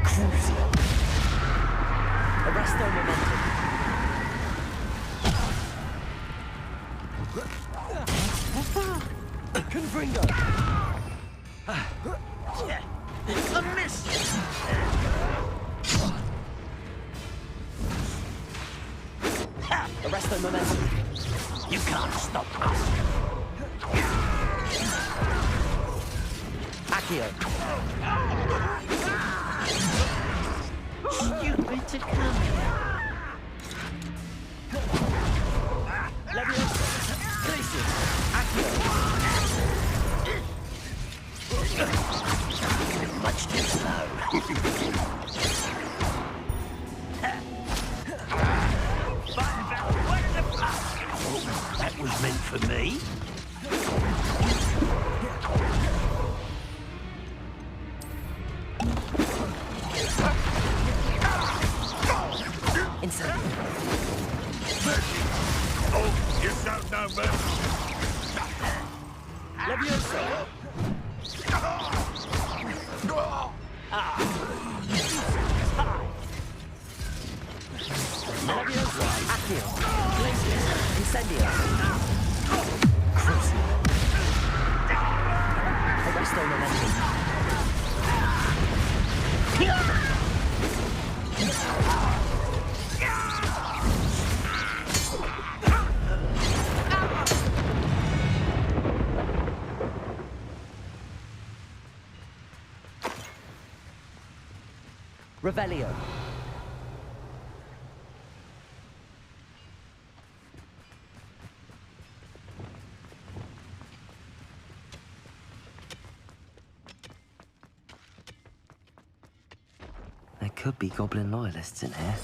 A: Crucial. Arresto momentum. Confringo.
O: It's a miss!
A: Arresto momentum.
O: You can't stop us.
A: Accio.
O: Stupid to come here.
A: Leviosa. Glacius. Accio.
O: Much too slow. That was meant for me.
A: Inside.
H: Oh, you don't know mercy.
A: Leviosa. Leviosa. Accio. Glacius. Incendio. Crucial. Arresto momentum. Revelio. There could be goblin loyalists in here.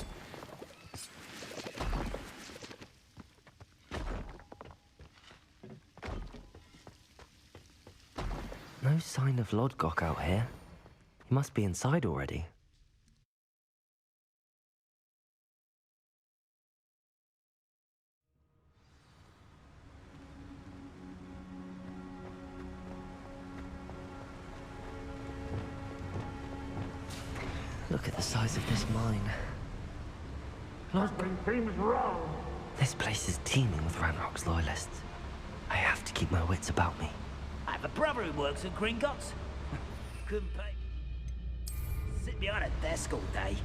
A: No sign of LODGOK out here. He must be inside already. Look at the size of this mine.
I: Something seems wrong.
A: This place is teeming with Ranrock's loyalists. I have to keep my wits about me.
O: I have a brother who works at Gringotts. Couldn't pay. Sit behind a desk all day.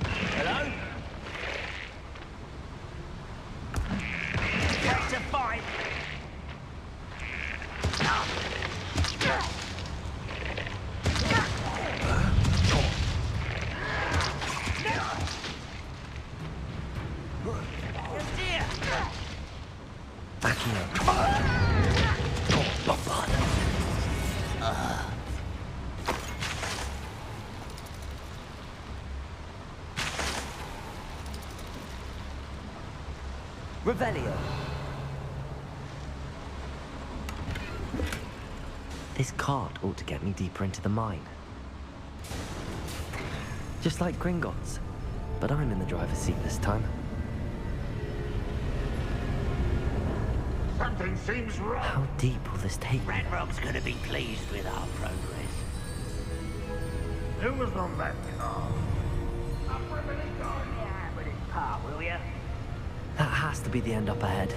O: Hello? Get to fight!
A: Revelio. This cart ought to get me deeper into the mine. Just like Gringotts, but I'm in the driver's seat this time.
I: Something seems wrong.
A: How deep will this take me?
I: Redrock's gonna be pleased with our progress. Who was on that car? Up for a minute, yeah, but it's part, will ya?
A: That has to be the end up ahead.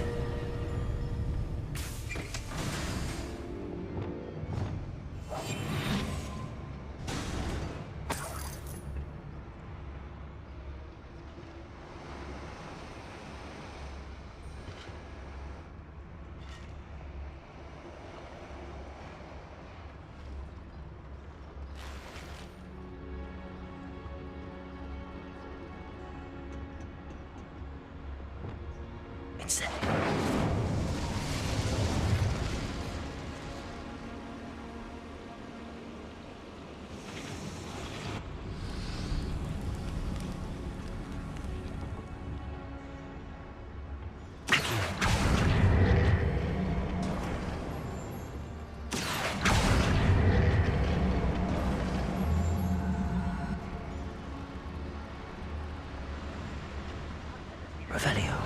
A: Revelio.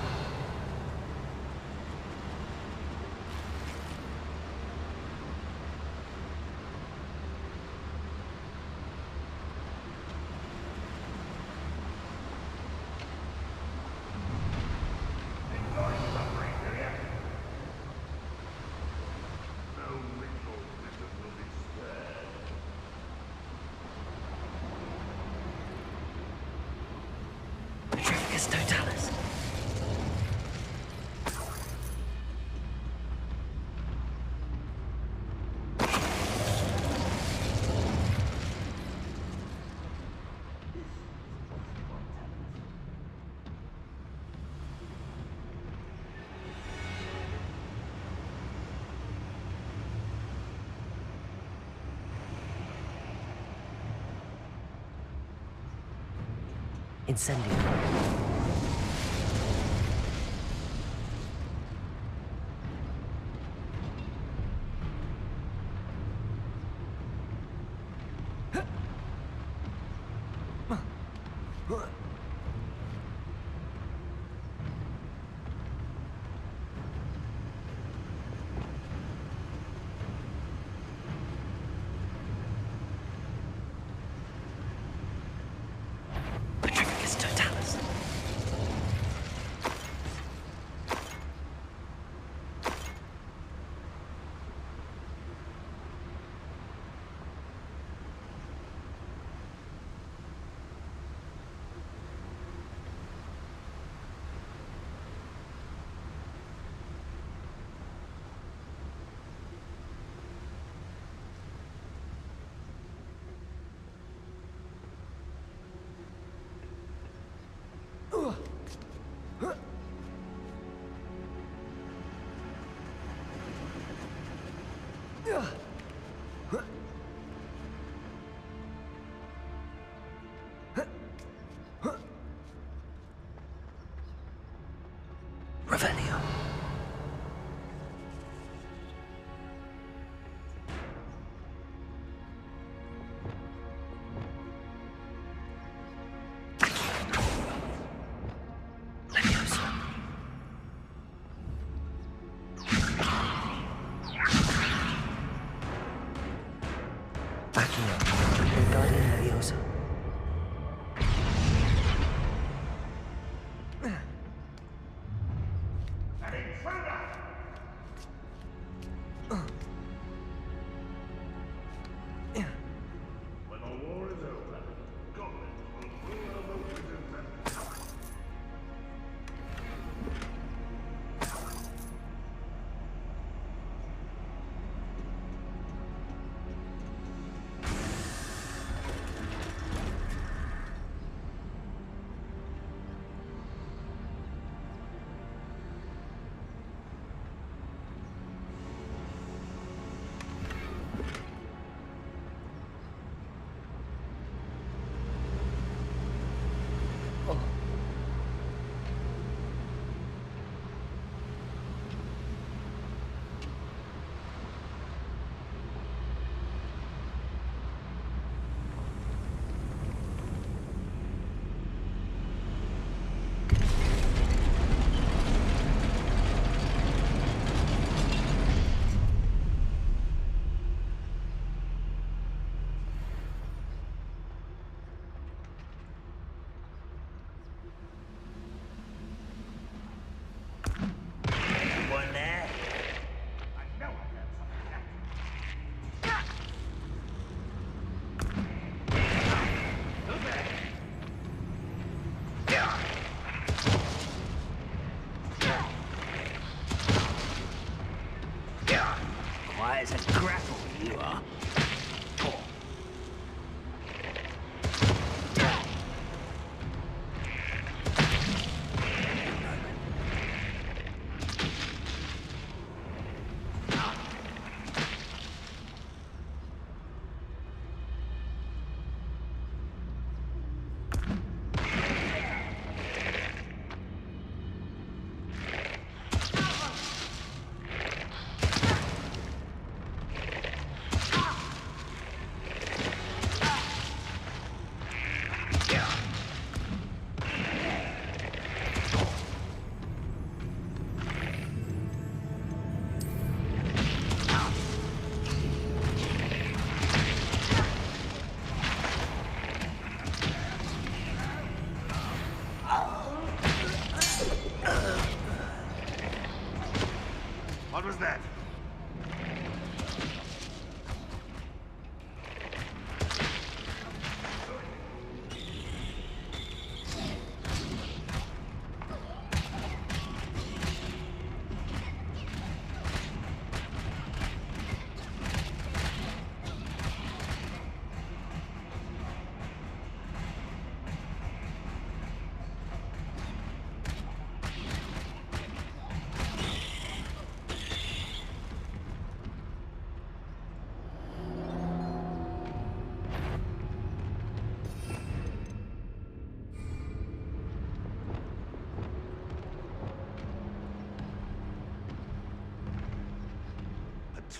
A: Petrificus totalis. Incendio. Petrificus totalis.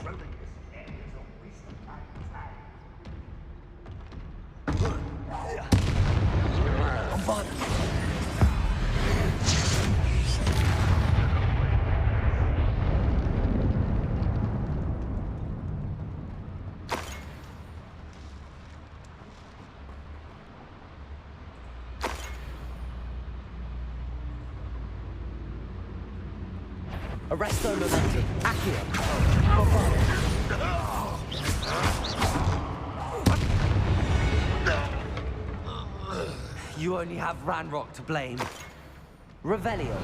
I: Truly, this air is a waste of time.
A: On board. Arresto momenti. Accio. You only have Ranrock to blame. Revelio.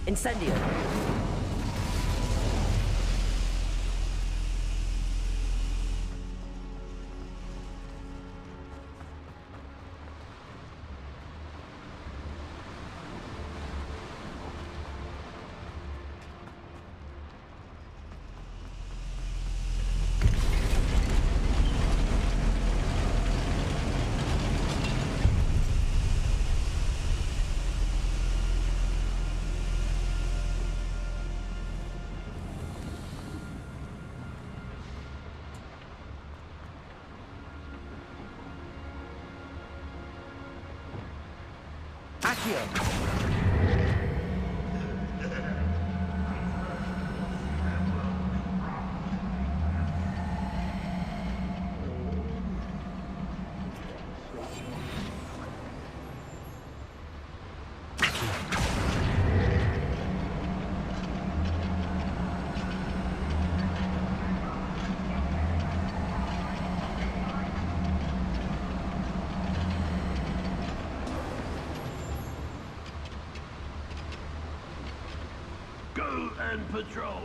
A: Incendio.
I: Go and patrol.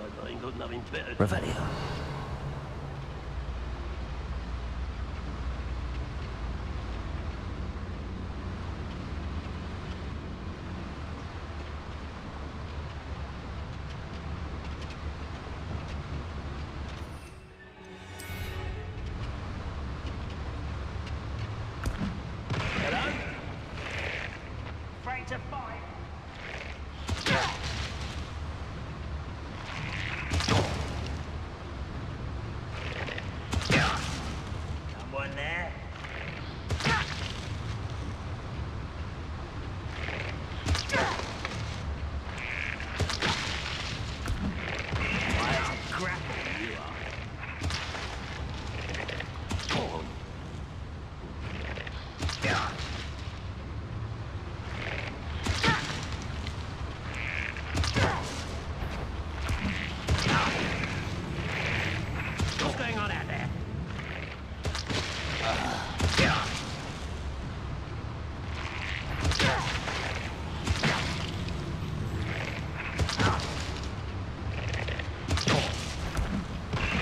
I: Like I ain't got nothing better.
A: Revelio.
I: Hello? Afraid to fight? Someone there? Why, it's a grapple you are. What's going on out there?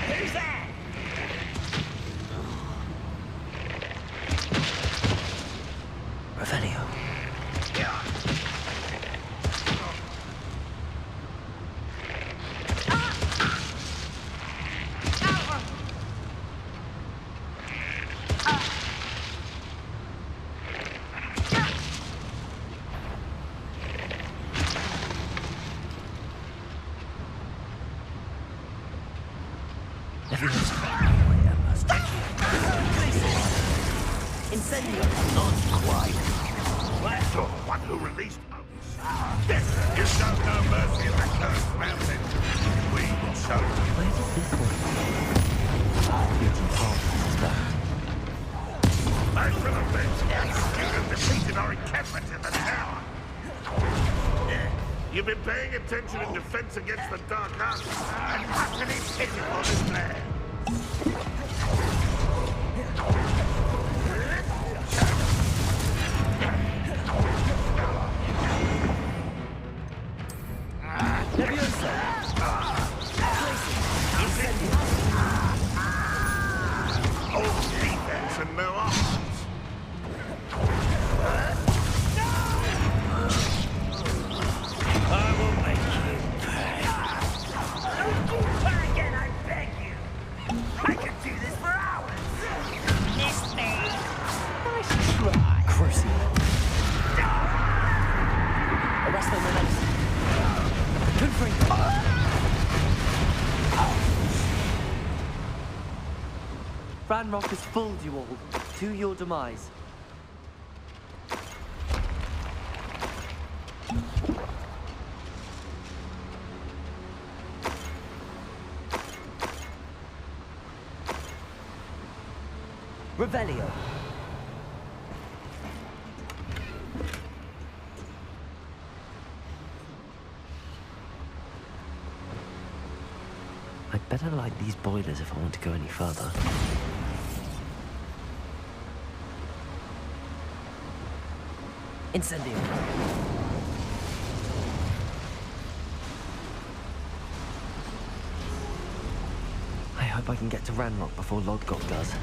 I: Who's that?
A: Revelio. Everyone's fine. Incendio.
I: Not quite. That's the one who released us.
H: You show no mercy in the cursed mountain. We will show you.
A: Where does this one
H: Back to the bench. You have defeated our encampment in the tower. You've been paying attention in defense against the dark arts, and utterly pitiful display. Old defense and no offense.
I: I will make you pay. Don't go back again, I beg you. I could do this for hours. Miss me. Nice try.
A: Crucible. Arrest them and good for you. Ranrock has fooled you all. To your demise. Revelio. I'd better light these boilers if I want to go any further. Incendio. I hope I can get to Ranrock before LODGOK does.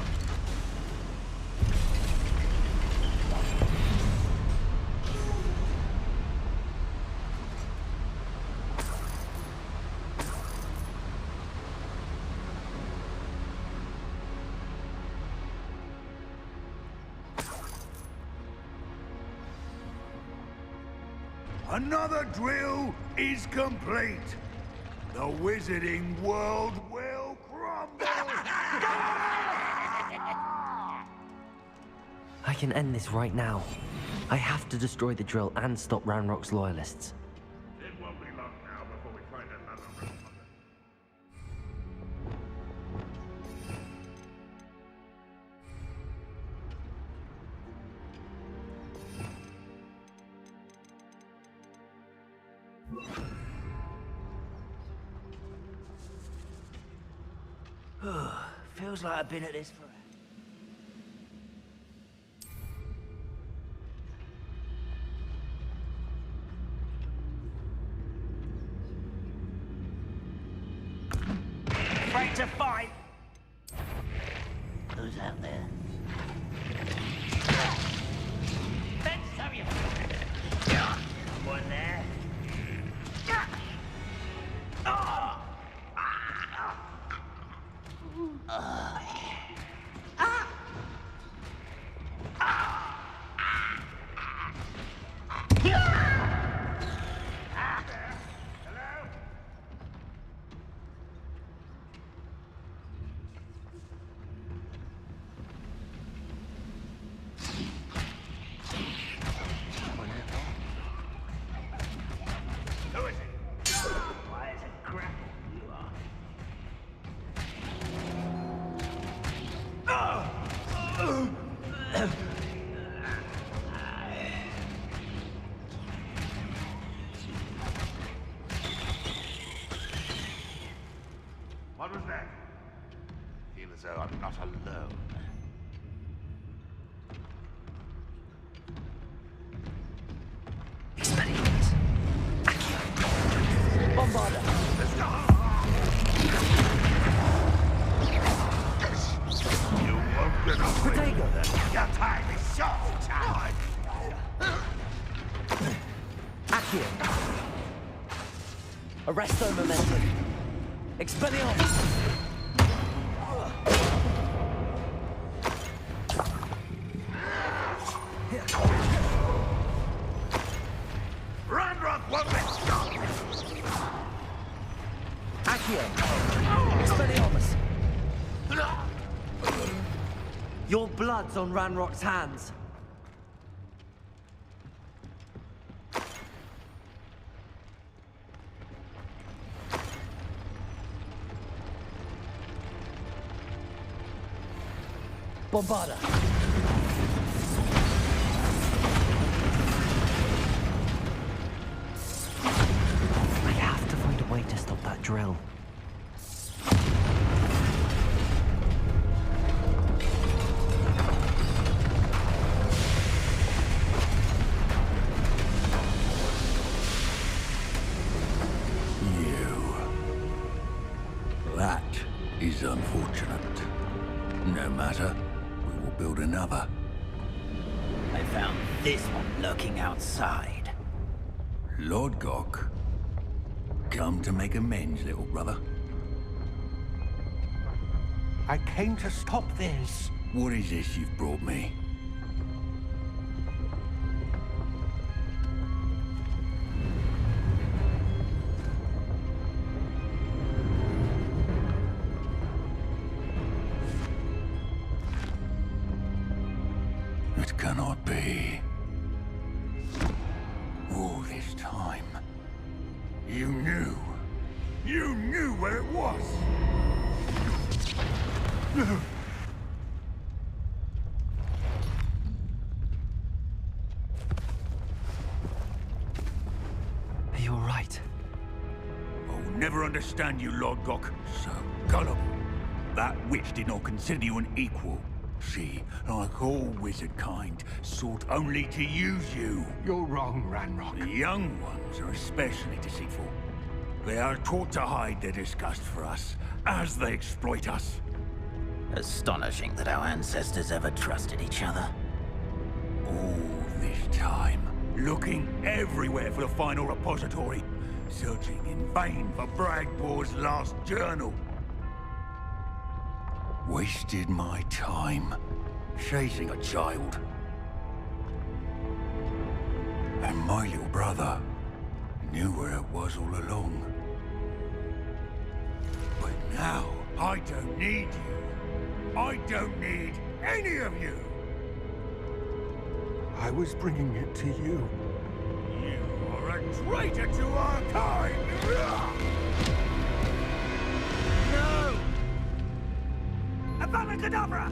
R: Another drill is complete. The wizarding world will crumble.
A: I can end this right now. I have to destroy the drill and stop Ranrock's loyalists.
H: It won't be long now before we find another room.
I: Feels like I've been at this for afraid to fight. Who's out there? Someone there?
H: What was that? I feel as though I'm not alone.
A: Expedient. Bombarda.
H: Let's go! You won't get away with it. Your time is short, child.
A: Accio. Arresto momentum. Expelliarmus!
H: Ranrock won't let stop!
A: Accio! Expelliarmus! Your blood's on Ranrock's hands. Bombarda! I have to find a way to stop that drill.
R: That is unfortunate. No matter, we will build another.
L: I found this one lurking outside.
R: LODGOK, come to make amends, little brother.
G: I came to stop this.
R: What is this you've brought me? It cannot be. All this time, you knew. You knew where it was.
A: Are you all right?
R: I'll never understand you, LODGOK. So gullible. That witch did not consider you an equal. She, like all wizard kind, sought only to use you.
G: You're wrong, Ranrock.
R: The young ones are especially deceitful. They are taught to hide their disgust for us, as they exploit us.
L: Astonishing that our ancestors ever trusted each other.
R: All this time, looking everywhere for the final repository, searching in vain for Bragbor's last journal. Wasted my time, chasing a child. And my little brother knew where it was all along. But now, I don't need you. I don't need any of you.
G: I was bringing it to you.
R: You are a traitor to our kind! No! Avada Kedavra!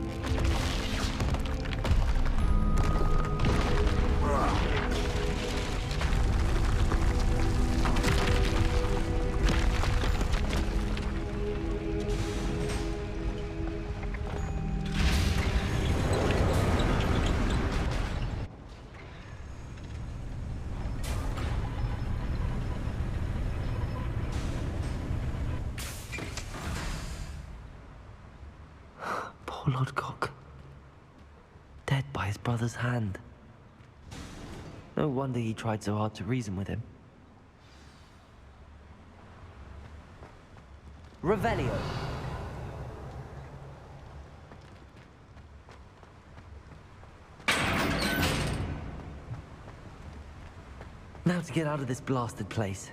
A: Poor LODGOK. Dead by his brother's hand. No wonder he tried so hard to reason with him. Revelio. Now to get out of this blasted place.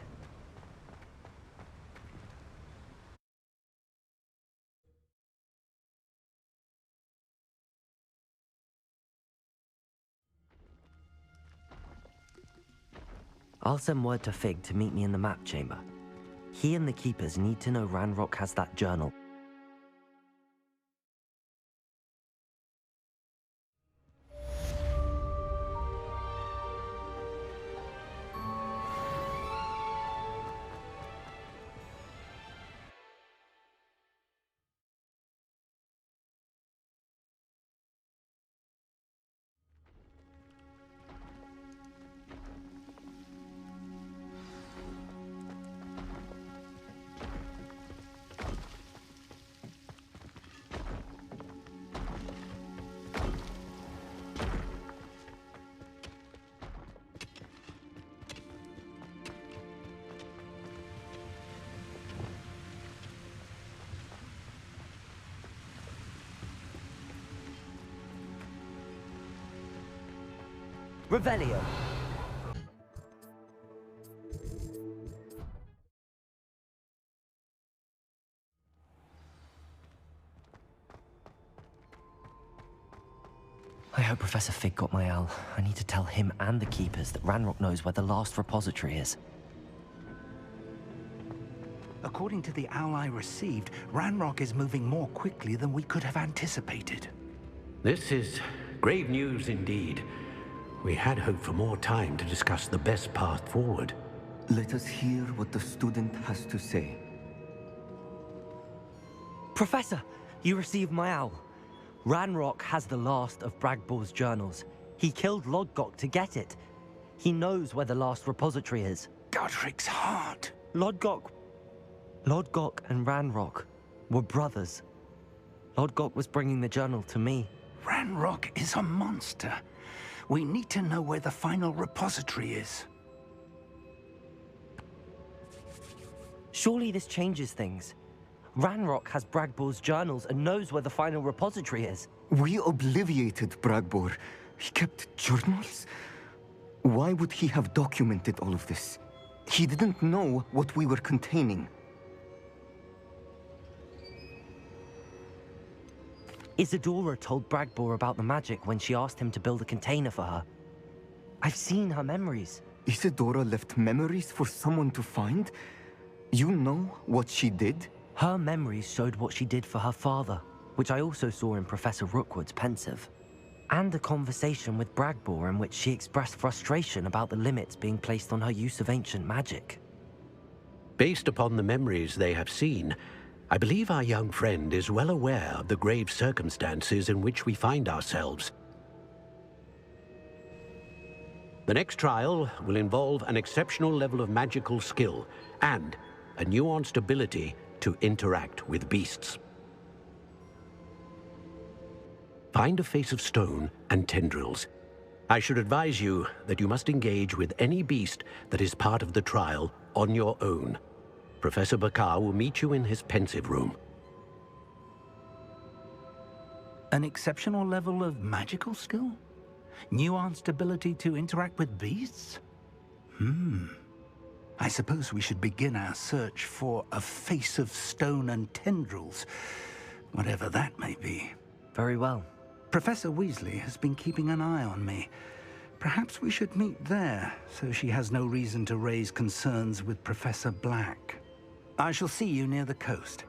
A: I'll send word to Fig to meet me in the map chamber. He and the keepers need to know Ranrock has that journal. Revelio. I hope Professor Fig got my owl. I need to tell him and the keepers that Ranrock knows where the last repository is.
S: According to the owl I received, Ranrock is moving more quickly than we could have anticipated. This is grave news indeed. We had hoped for more time to discuss the best path forward.
T: Let us hear what the student has to say.
A: Professor, you received my owl. Ranrock has the last of Bragbor's journals. He killed LODGOK to get it. He knows where the last repository is.
R: Godric's heart.
A: LODGOK and Ranrock were brothers. LODGOK was bringing the journal to me.
R: Ranrock is a monster. We need to know where the final repository is.
A: Surely this changes things. Ranrock has Bragbor's journals and knows where the final repository is.
T: We obliviated Bragbor. He kept journals? Why would he have documented all of this? He didn't know what we were containing.
A: Isadora told Bragbor about the magic when she asked him to build a container for her. I've seen her memories.
T: Isadora left memories for someone to find? You know what she did?
A: Her memories showed what she did for her father, which I also saw in Professor Rookwood's pensive. And a conversation with Bragbor in which she expressed frustration about the limits being placed on her use of ancient magic.
S: Based upon the memories they have seen, I believe our young friend is well aware of the grave circumstances in which we find ourselves. The next trial will involve an exceptional level of magical skill and a nuanced ability to interact with beasts. Find a face of stone and tendrils. I should advise you that you must engage with any beast that is part of the trial on your own. Professor Bakar will meet you in his pensive room.
R: An exceptional level of magical skill? Nuanced ability to interact with beasts? I suppose we should begin our search for a face of stone and tendrils, whatever that may be.
A: Very well.
R: Professor Weasley has been keeping an eye on me. Perhaps we should meet there, so she has no reason to raise concerns with Professor Black. I shall see you near the coast.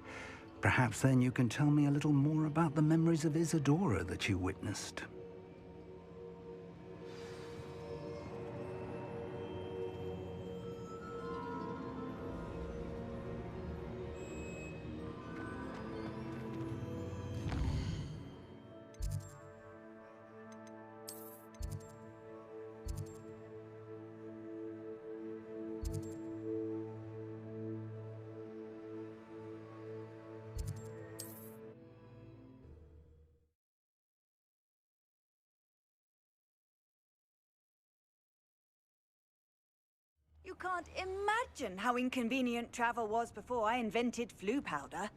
R: Perhaps then you can tell me a little more about the memories of Isadora that you witnessed.
N: You can't imagine how inconvenient travel was before I invented flu powder.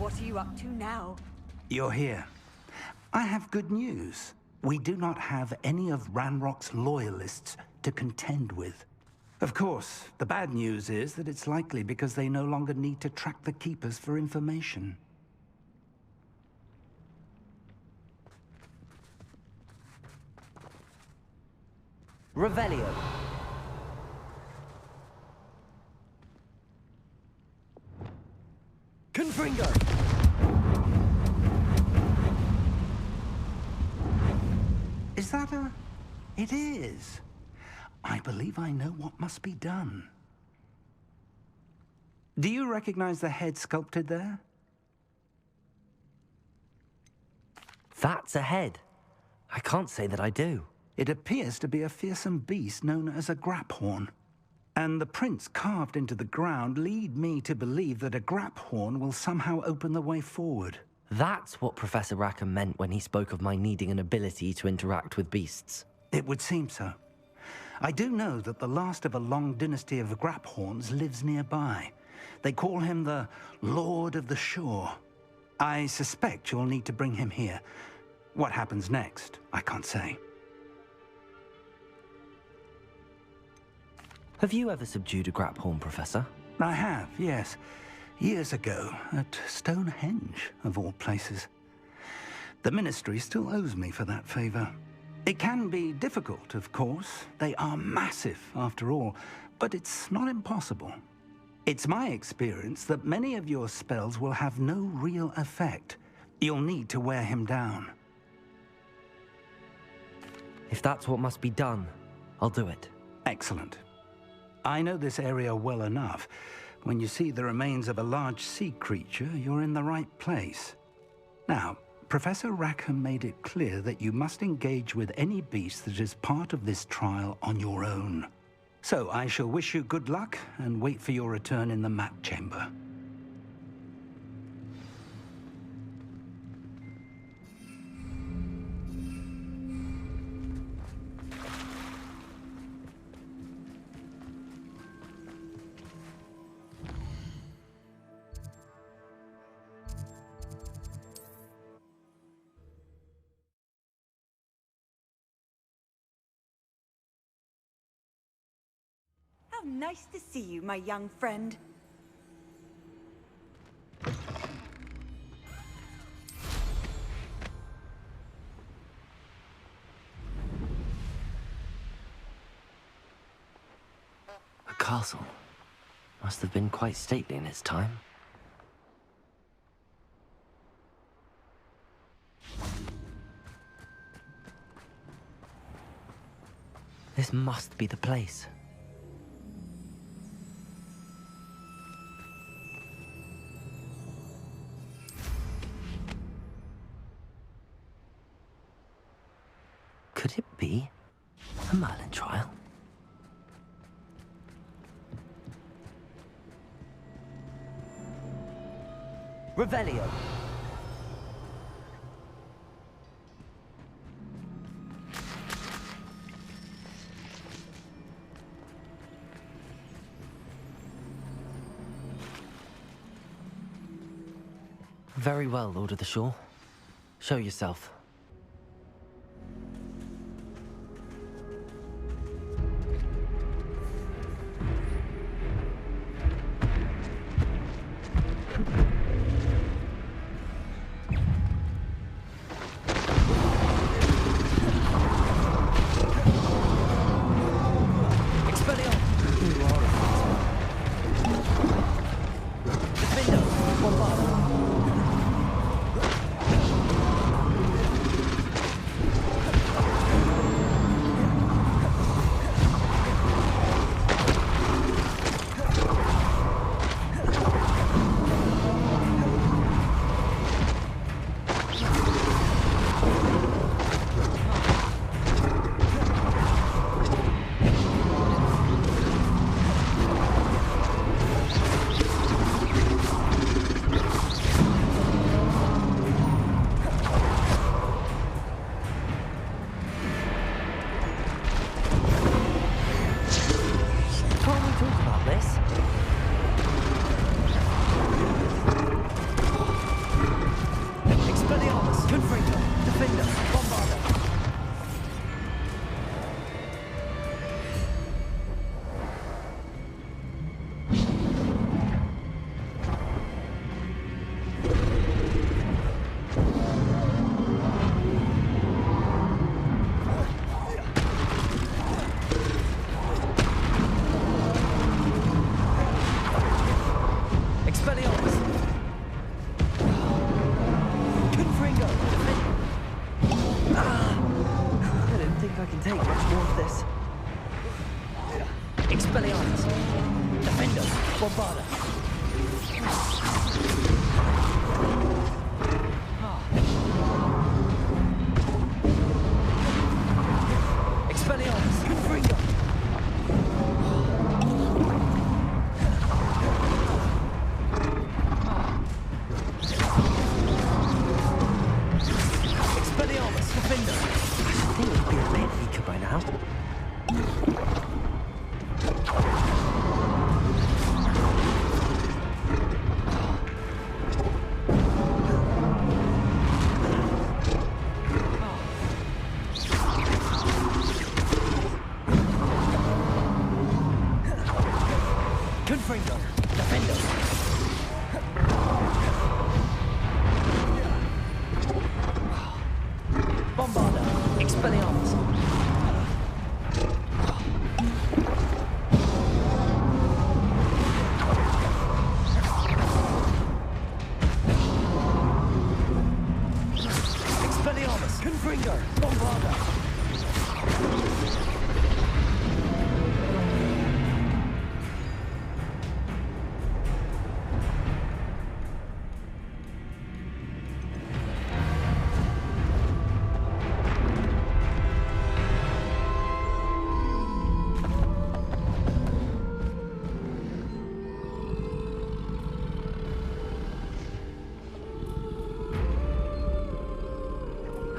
N: What are you up to now?
U: You're here. I have good news. We do not have any of Ranrock's loyalists to contend with. Of course, the bad news is that it's likely because they no longer need to track the Keepers for information.
A: Revelio. Confringo.
U: Is that a... It is. I believe I know what must be done. Do you recognize the head sculpted there?
A: That's a head. I can't say that I do.
U: It appears to be a fearsome beast known as a graphorn. And the prints carved into the ground lead me to believe that a graphorn will somehow open the way forward.
A: That's what Professor Rackham meant when he spoke of my needing an ability to interact with beasts.
U: It would seem so. I do know that the last of a long dynasty of graphorns lives nearby. They call him the Lord of the Shore. I suspect you'll need to bring him here. What happens next, I can't say.
A: Have you ever subdued a graphorn, Professor?
U: I have, yes. Years ago, at Stonehenge, of all places. The Ministry still owes me for that favor. It can be difficult, of course. They are massive, after all, but it's not impossible. It's my experience that many of your spells will have no real effect. You'll need to wear him down.
A: If that's what must be done, I'll do it.
U: Excellent. I know this area well enough. When you see the remains of a large sea creature, you're in the right place. Now, Professor Rackham made it clear that you must engage with any beast that is part of this trial on your own. So I shall wish you good luck and wait for your return in the map chamber.
N: Nice to see you, my young friend.
A: A castle. Must have been quite stately in its time. This must be the place. Could it be a Merlin trial? Revelio. Very well, Lord of the Shore. Show yourself. take much more of this.
I: Expelliarmus! Defender! Bombarda! Expelliarmus! Confringo! Expelliarmus! Defender!
A: I should think it'd be a bit weaker by now.
I: Confringo! Defender! Bombarda! Expelliarmus! Expelliarmus! Confringo! Bombarda!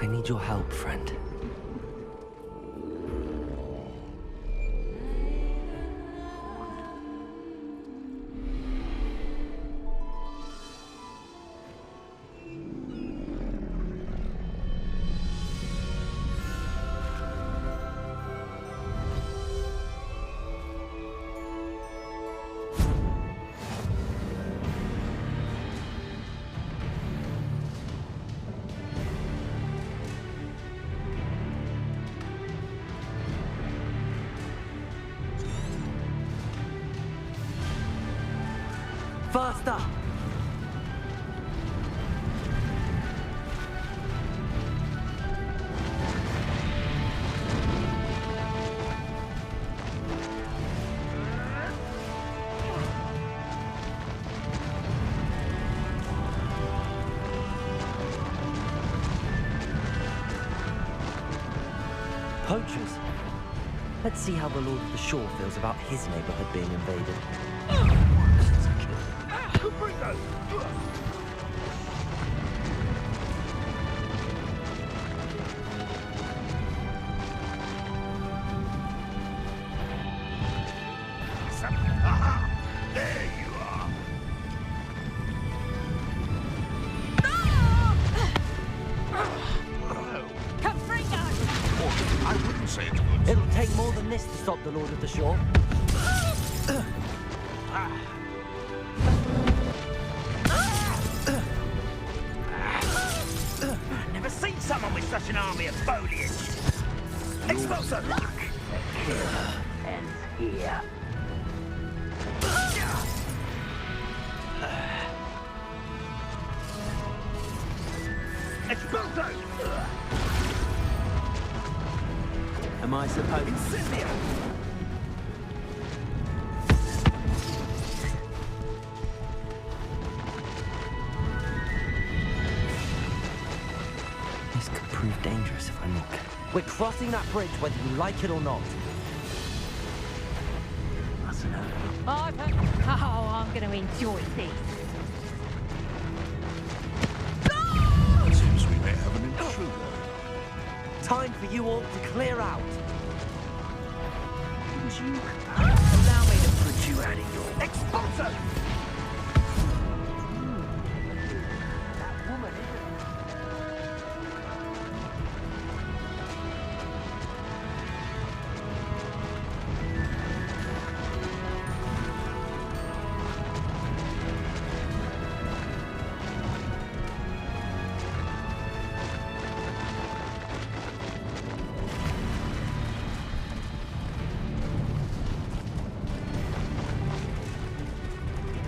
A: I need your help, friend.
I: Faster!
A: Poachers? Let's see how the Lord of the Shore feels about his neighborhood being invaded.
H: Aha! There you are. I wouldn't say it's good.
A: It'll take more than this to stop the Lord of the Shore.
I: Never seen someone with such an army of foliage. Expulso! Luck! Ends here. Expulso!
L: Am I supposed
I: Incendio!
A: This could prove dangerous if I knock. We're crossing that bridge whether you like it or not.
L: Mustn't have.
F: Oh, I'm going to enjoy this.
H: Seems we may have an intruder.
A: Time for you all to clear out.
I: Who's you? Allow me to put you out of your... Expulso! That woman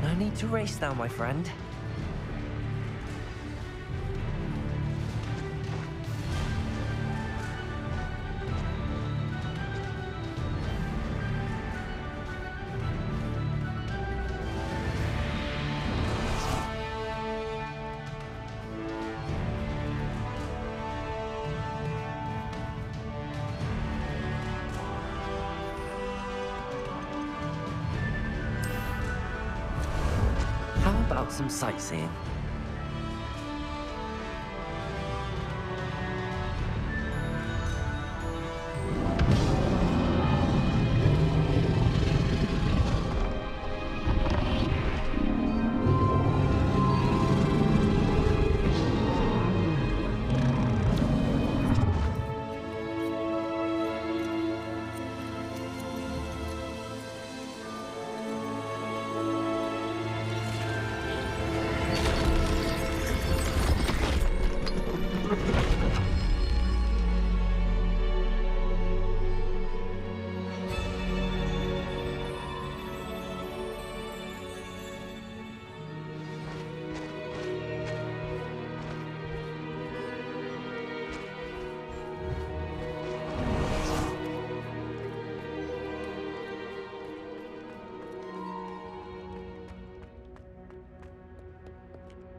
A: No need to race now, my friend. some sightseeing.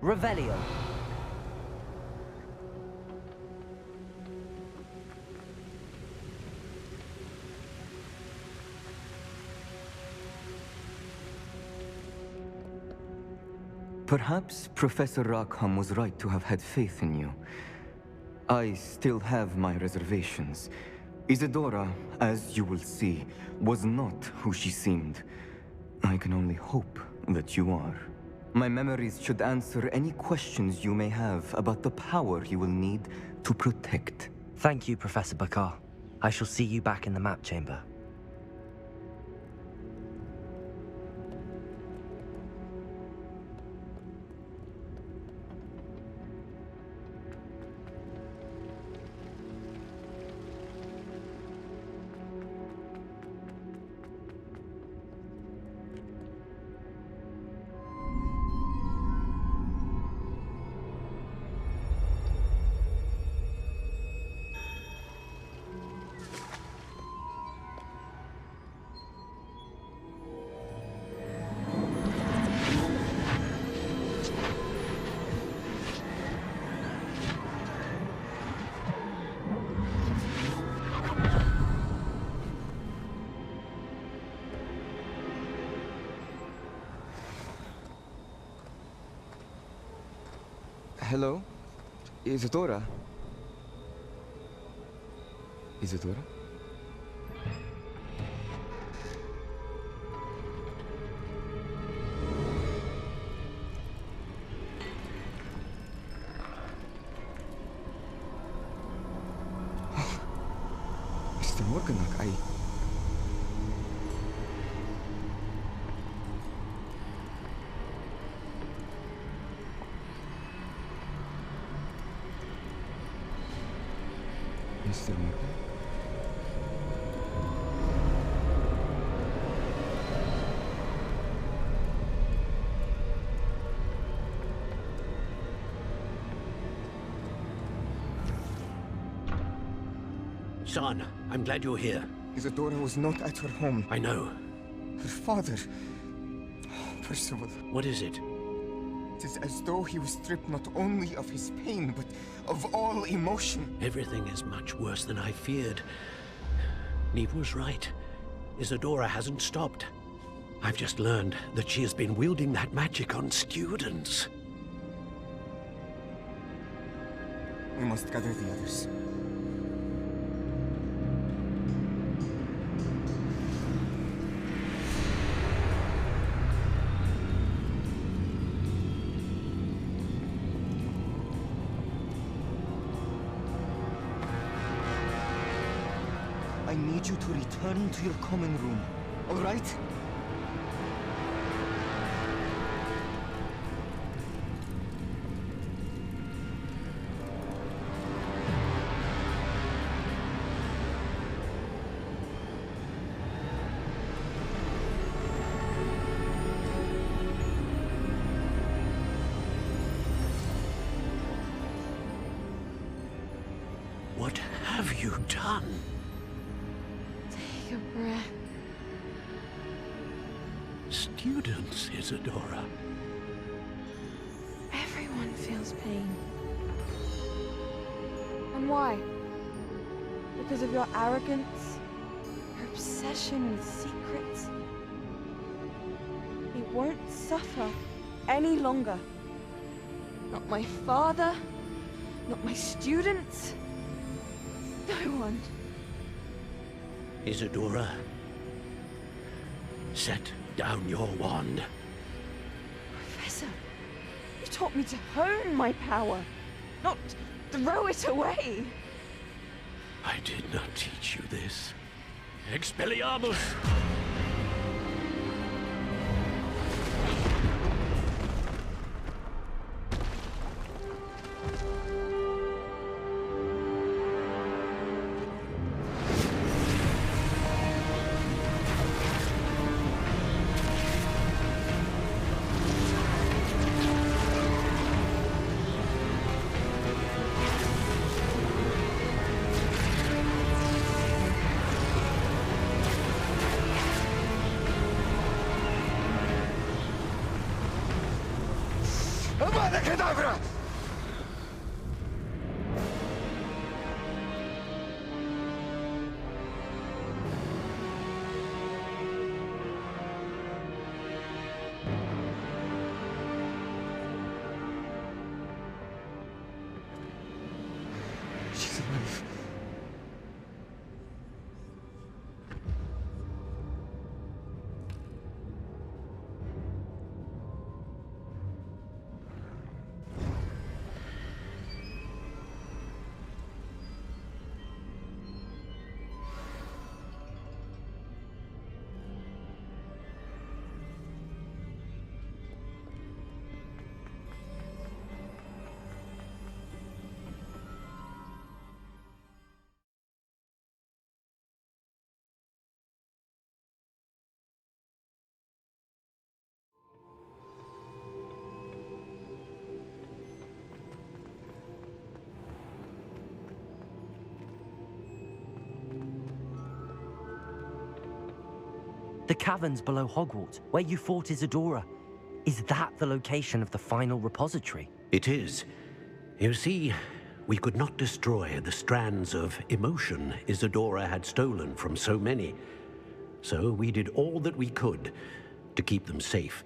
A: Revelio.
T: Perhaps Professor Rackham was right to have had faith in you. I still have my reservations. Isadora, as you will see, was not who she seemed. I can only hope that you are. My memories should answer any questions you may have about the power you will need to protect.
A: Thank you, Professor Bakar. I shall see you back in the map chamber.
T: Hello? Isadora? Isadora? Mr. Morganach, Mr. Morgan?
S: Son, I'm glad you're here.
T: Isadora was not at her home.
S: I know.
T: Her father... Percival.
S: What is it?
T: It is as though he was stripped not only of his pain, but of all emotion.
S: Everything is much worse than I feared. Neve was right. Isadora hasn't stopped. I've just learned that she has been wielding that magic on students.
T: We must gather the others. I need you to return to your common room, all right?
S: What have you done?
B: Take a breath.
S: Students, Isadora.
B: Everyone feels pain. And why? Because of your arrogance? Your obsession with secrets? We won't suffer any longer. Not my father, not my students, no one.
S: Isadora, set down your wand.
B: Professor, you taught me to hone my power, not throw it away.
S: I did not teach you this. Expelliarmus!
M: She's alive.
A: The caverns below Hogwarts, where you fought Isadora. Is that the location of the final repository?
S: It is. You see, we could not destroy the strands of emotion Isadora had stolen from so many. So we did all that we could to keep them safe.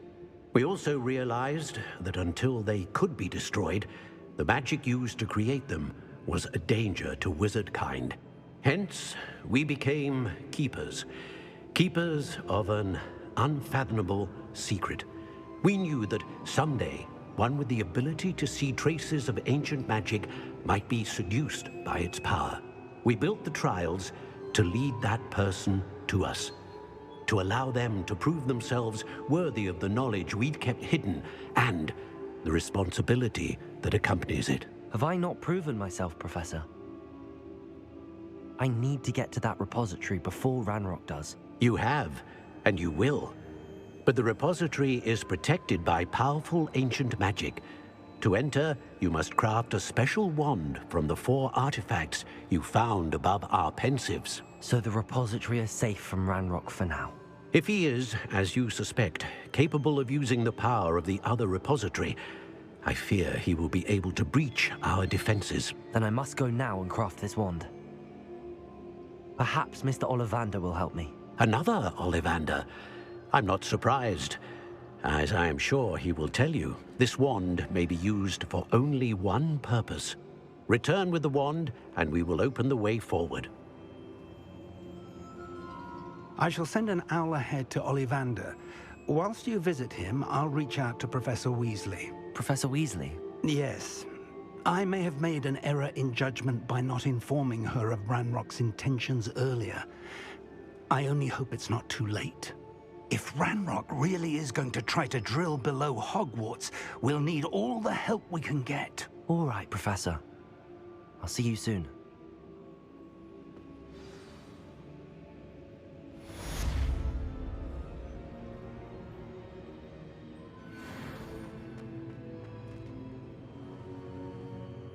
S: We also realized that until they could be destroyed, the magic used to create them was a danger to wizard kind. Hence, we became keepers. Keepers of an unfathomable secret. We knew that someday, one with the ability to see traces of ancient magic might be seduced by its power. We built the trials to lead that person to us, to allow them to prove themselves worthy of the knowledge we'd kept hidden and the responsibility that accompanies it.
A: Have I not proven myself, Professor? I need to get to that repository before Ranrock does.
S: You have, and you will. But the repository is protected by powerful ancient magic. To enter, you must craft a special wand from the 4 artifacts you found above our pensives.
A: So the repository is safe from Ranrock for now?
S: If he is, as you suspect, capable of using the power of the other repository, I fear he will be able to breach our defenses.
A: Then I must go now and craft this wand. Perhaps Mr. Ollivander will help me.
S: Another Ollivander? I'm not surprised. As I am sure he will tell you, this wand may be used for only one purpose. Return with the wand, and we will open the way forward.
U: I shall send an owl ahead to Ollivander. Whilst you visit him, I'll reach out to Professor Weasley.
A: Professor Weasley?
U: Yes. I may have made an error in judgment by not informing her of Ranrock's intentions earlier. I only hope it's not too late. If Ranrock really is going to try to drill below Hogwarts, we'll need all the help we can get.
A: All right, Professor. I'll see you soon.